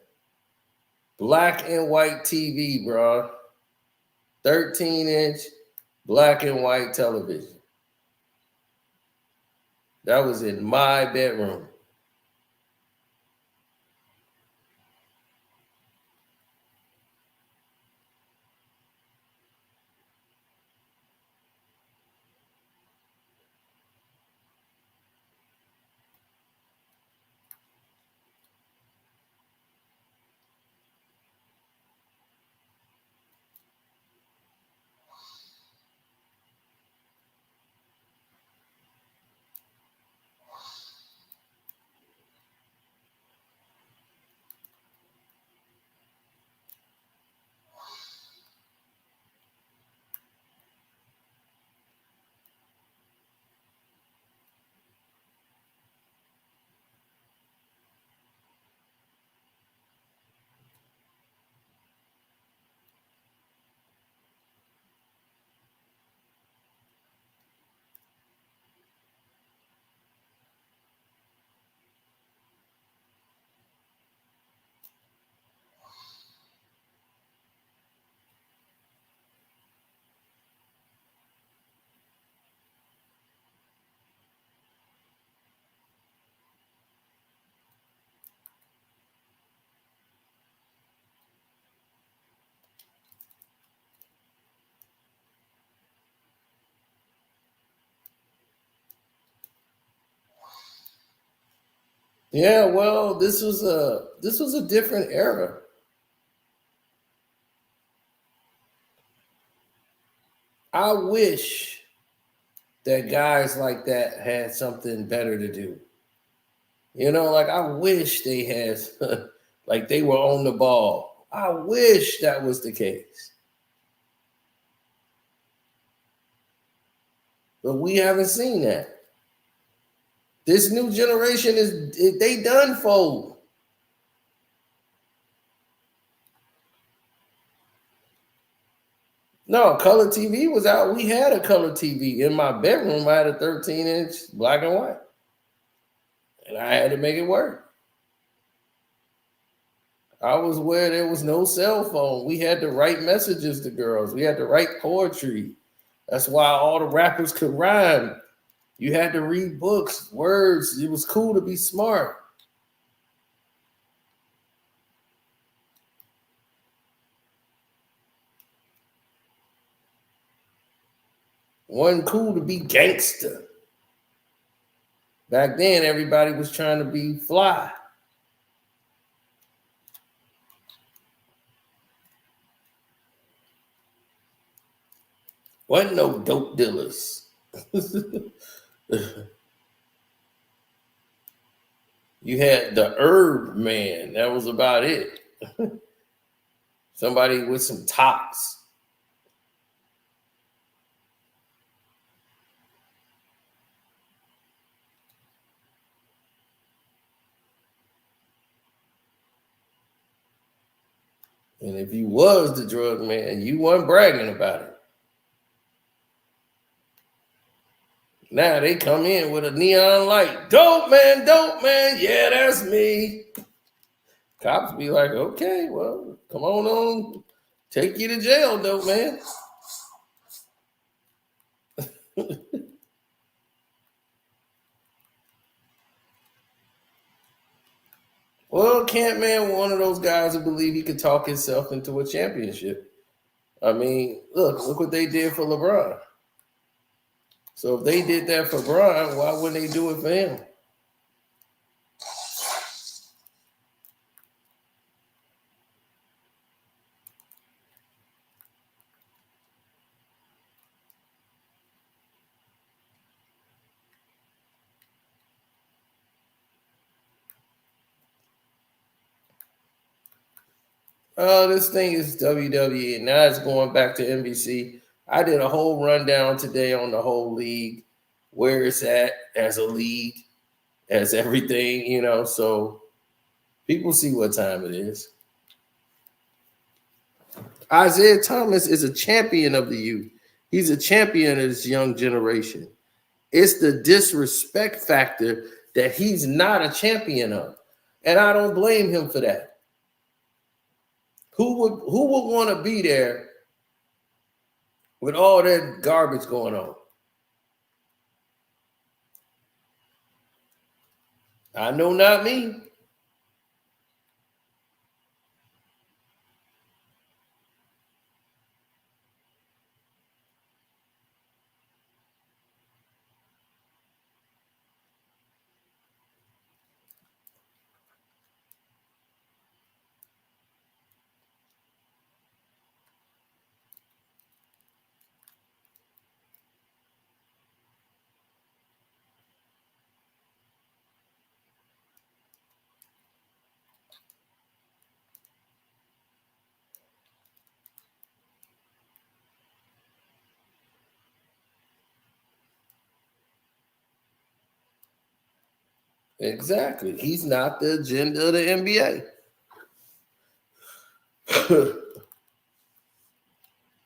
Black and white TV, bro. 13-inch black and white television. That was in my bedroom. Yeah, well, this was a different era. I wish that guys like that had something better to do. You know, like I wish they had, like they were on the ball. I wish that was the case. But we haven't seen that. This new generation they done for. No, color TV was out. We had a color TV in my bedroom. I had a 13-inch black and white. And I had to make it work. I was where there was no cell phone. We had to write messages to girls. We had to write poetry. That's why all the rappers could rhyme. You had to read books, words. It was cool to be smart. Wasn't cool to be gangster. Back then, everybody was trying to be fly. Wasn't no dope dealers. You had the herb man. That was about it. Somebody with some tops. And if you was the drug man, you weren't bragging about it. Now they come in with a neon light. Dope man, dope man. Yeah, that's me. Cops be like, okay, well, come on. Take you to jail, dope man. Well, Camp Man, one of those guys who believe he could talk himself into a championship. I mean, look what they did for LeBron. So if they did that for Bron, why wouldn't they do it for him? Oh, this thing is WWE. Now it's going back to NBC. I did a whole rundown today on the whole league, where it's at as a league, as everything, so people see what time it is. Isiah Thomas is a champion of the youth. He's a champion of this young generation. It's the disrespect factor that he's not a champion of. And I don't blame him for that. Who would want to be there with all that garbage going on? I know not me. Exactly. He's not the agenda of the NBA.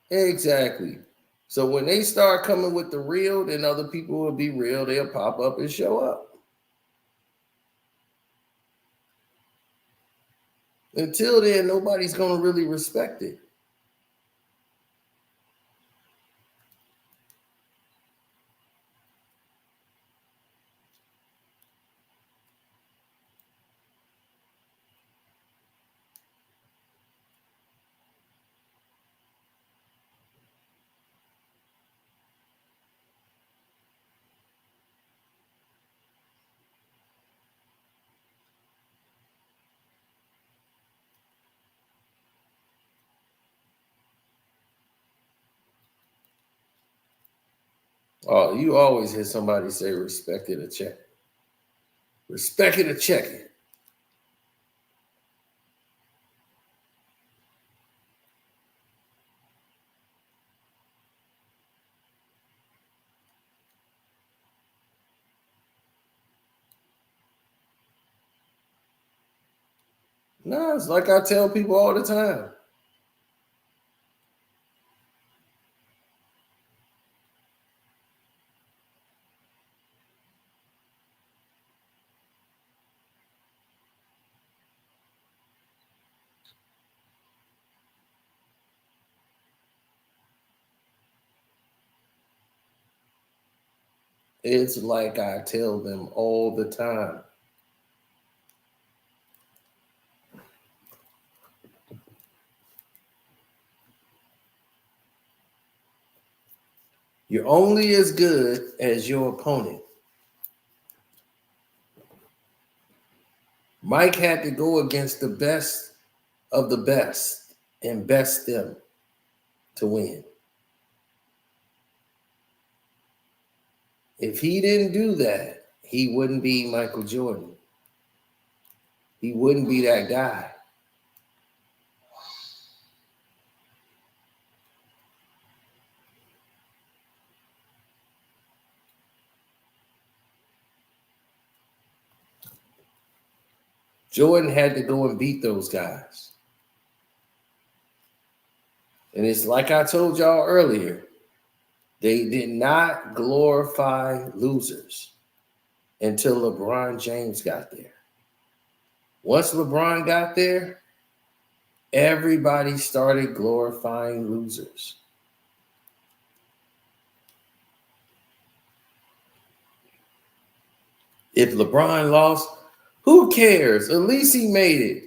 Exactly. So when they start coming with the real, then other people will be real. They'll pop up and show up. Until then, nobody's going to really respect it. Oh, you always hear somebody say respect it or check it. Respect it or check it. No, it's like I tell people all the time. It's like I tell them all the time. You're only as good as your opponent. Mike had to go against the best of the best and best them to win. If he didn't do that, he wouldn't be Michael Jordan. He wouldn't be that guy. Jordan had to go and beat those guys. And it's like I told y'all earlier, they did not glorify losers until LeBron James got there. Once LeBron got there, everybody started glorifying losers. If LeBron lost, Who cares? At least he made it.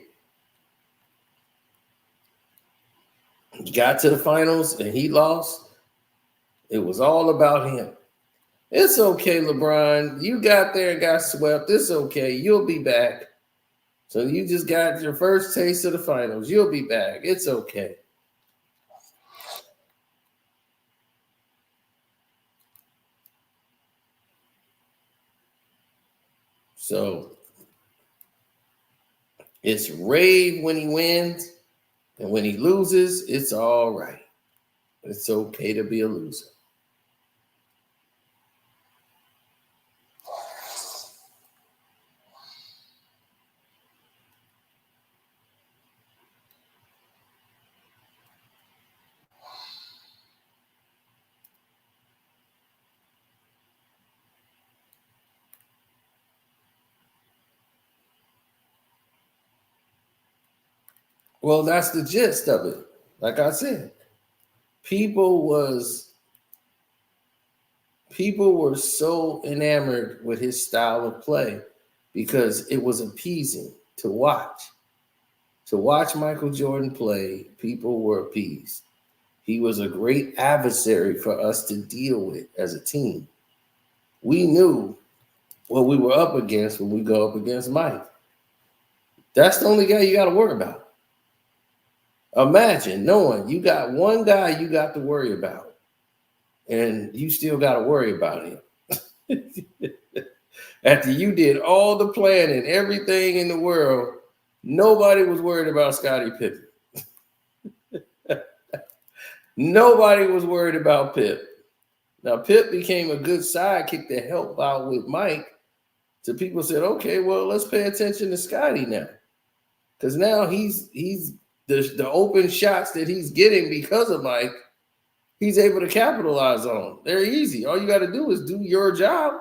He got to the finals and he lost. It was all about him. It's okay, LeBron. You got there and got swept. It's okay. You'll be back. So you just got your first taste of the finals. You'll be back. It's okay. So it's rave when he wins, and when he loses, it's all right. It's okay to be a loser. Well, that's the gist of it. Like I said, people were so enamored with his style of play because it was appeasing to watch. To watch Michael Jordan play, people were appeased. He was a great adversary for us to deal with as a team. We knew what we were up against when we go up against Mike. That's the only guy you got to worry about. Imagine knowing you got one guy you got to worry about, and you still got to worry about him. After you did all the planning, everything in the world, nobody was worried about Scottie Pippen. Nobody was worried about Pip. Now, Pip became a good sidekick to help out with Mike. So people said, okay, well, let's pay attention to Scottie now. Because now he's the open shots that he's getting because of Mike, he's able to capitalize on. They're easy. All you got to do is do your job.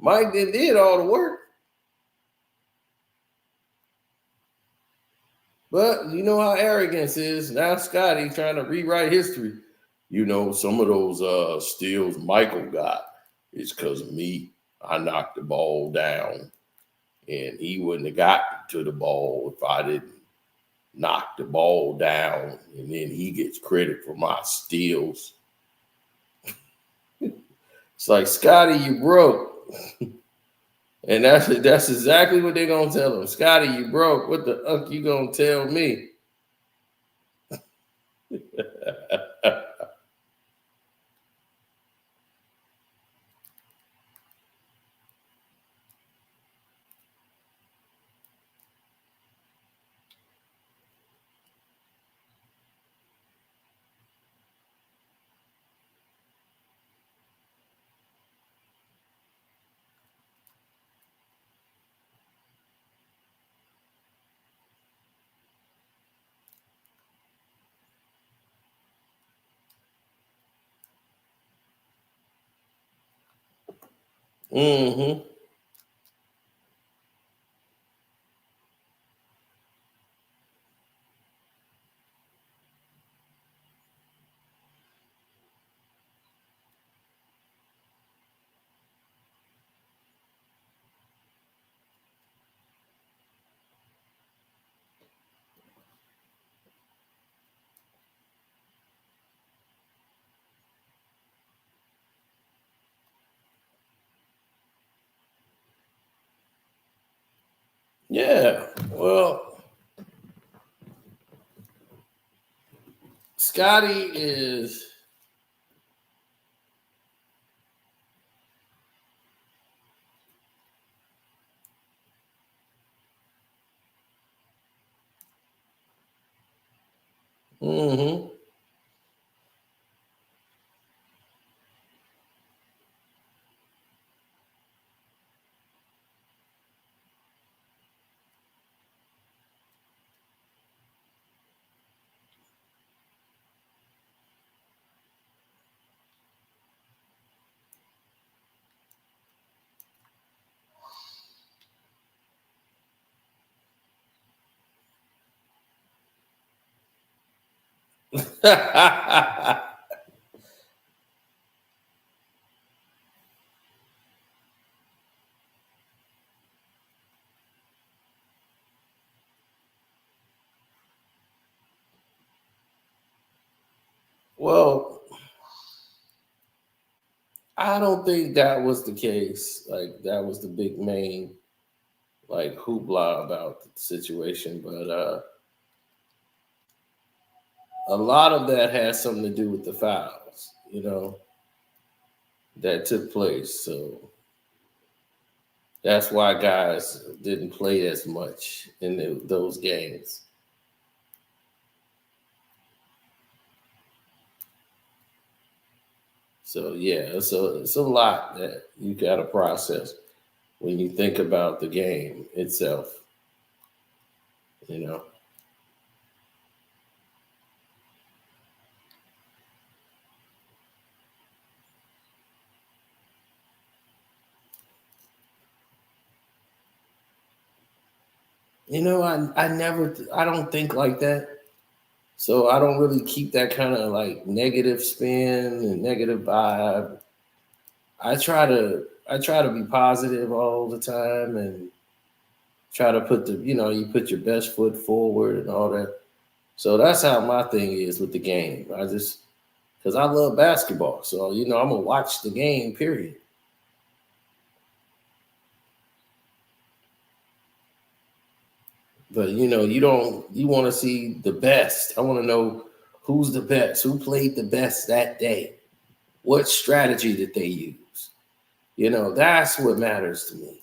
Mike did all the work. But you know how arrogance is. Now Scottie trying to rewrite history. You know, some of those steals Michael got is because of me. I knocked the ball down, and he wouldn't have gotten to the ball if I didn't knock the ball down, and then he gets credit for my steals. It's like, Scottie, you broke. And that's exactly what they're going to tell him. Scottie, you broke. What the fuck you going to tell me? Mm-hmm. Yeah. Well, Scottie is mm-hmm. Well, I don't think that was the case. Like that was the big main like hoopla about the situation, but a lot of that has something to do with the fouls, that took place. So that's why guys didn't play as much in those games. So yeah, so it's a lot that you got to process when you think about the game itself. You know, I don't think like that. So I don't really keep that kind of like negative spin and negative vibe. I try to be positive all the time and try to put you put your best foot forward and all that. So that's how my thing is with the game. I just because I love basketball, so I'm gonna watch the game. Period. But you want to see the best. I want to know who's the best, who played the best that day, what strategy did they use. That's what matters to me.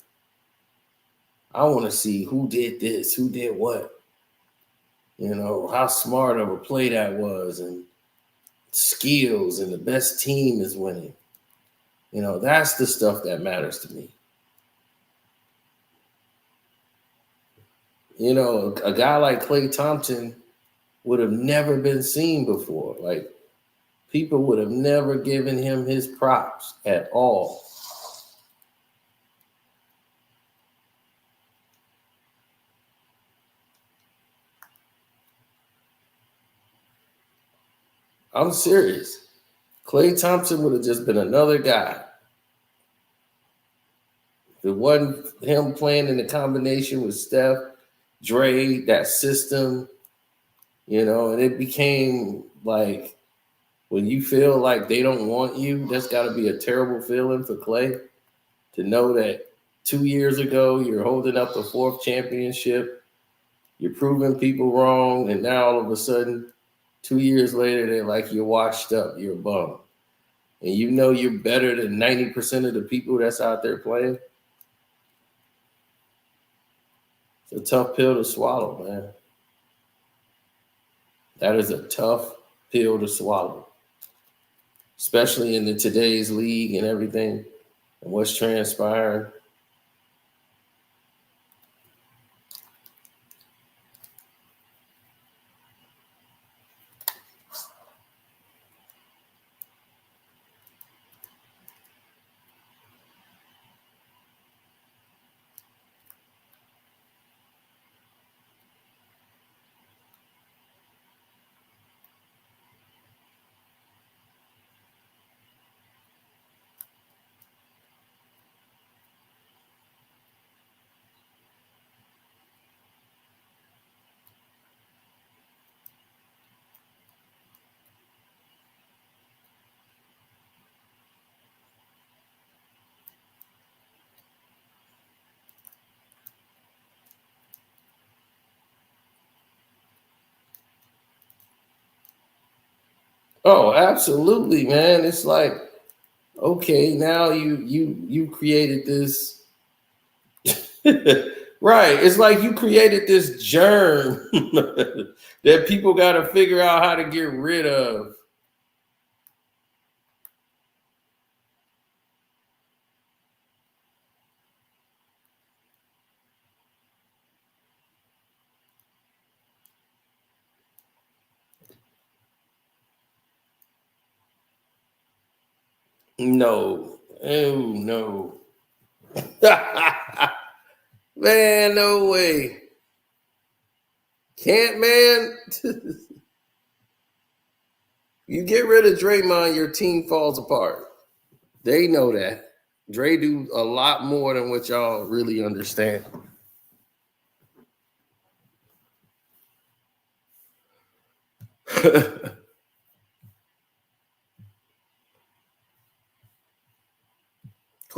I want to see who did this, who did what. How smart of a play that was, and skills, and the best team is winning. That's the stuff that matters to me. A guy like Klay Thompson would have never been seen before. Like, people would have never given him his props at all. I'm serious. Klay Thompson would have just been another guy. If it wasn't him playing in the combination with Steph, Dre, that system, and it became like when you feel like they don't want you, that's got to be a terrible feeling for Klay to know that 2 years ago you're holding up the fourth championship, you're proving people wrong, and now all of a sudden, 2 years later, they're like, you're washed up, you're a bum. And you're better than 90% of the people that's out there playing. It's a tough pill to swallow, man. That is a tough pill to swallow, especially in today's league and everything and what's transpiring. Oh, absolutely, man. It's like, okay, now you created this. Right. It's like you created this germ that people got to figure out how to get rid of. No. Oh, no. Man, no way. Can't, man. You get rid of Draymond, your team falls apart. They know that. Dre do a lot more than what y'all really understand.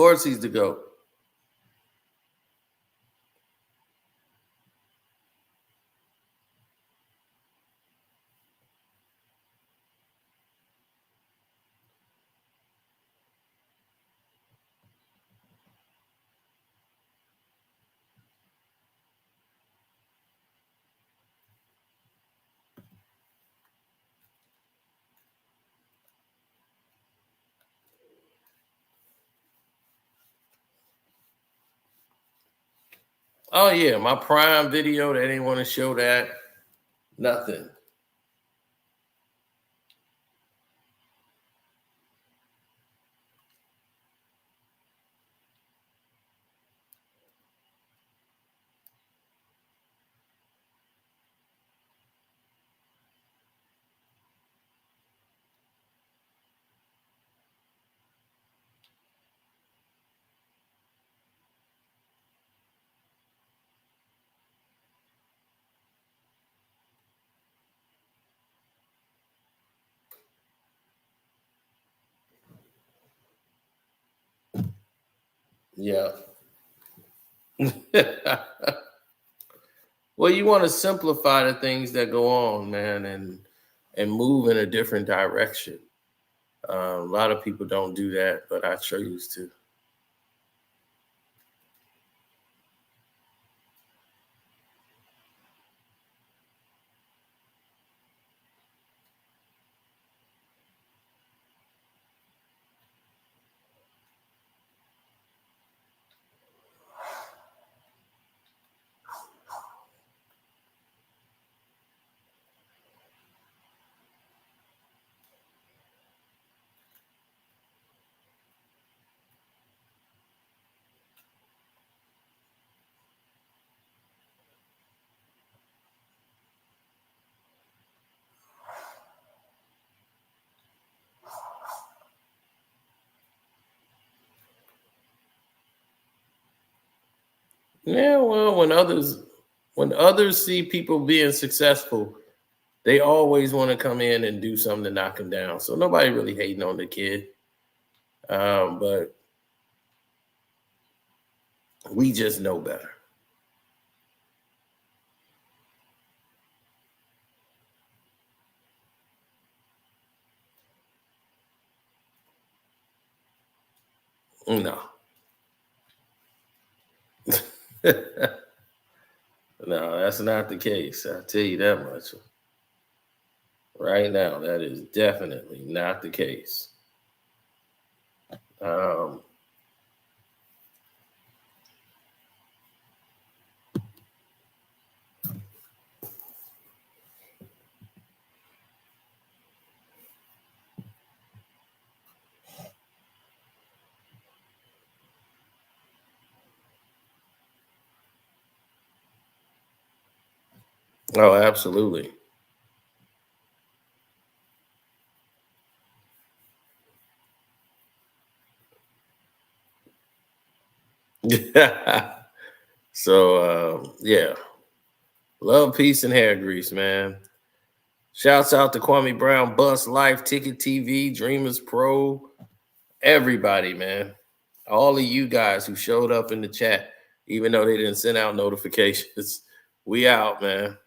course he's the GOAT. Oh yeah, my prime video, they didn't want to show that. Nothing. Yeah. Well, you want to simplify the things that go on, man, and move in a different direction. A lot of people don't do that, but I sure used to. Yeah, well, when others see people being successful, they always want to come in and do something to knock them down. So nobody really hating on the kid. But we just know better. No. No, that's not the case. I'll tell you that much. Right now, that is definitely not the case. Um, oh, absolutely. So, yeah, love, peace, and hair grease, man. Shouts out to Kwame Brown, Bus Life, Ticket TV, Dreamers Pro, everybody, man. All of you guys who showed up in the chat, even though they didn't send out notifications. We out, man.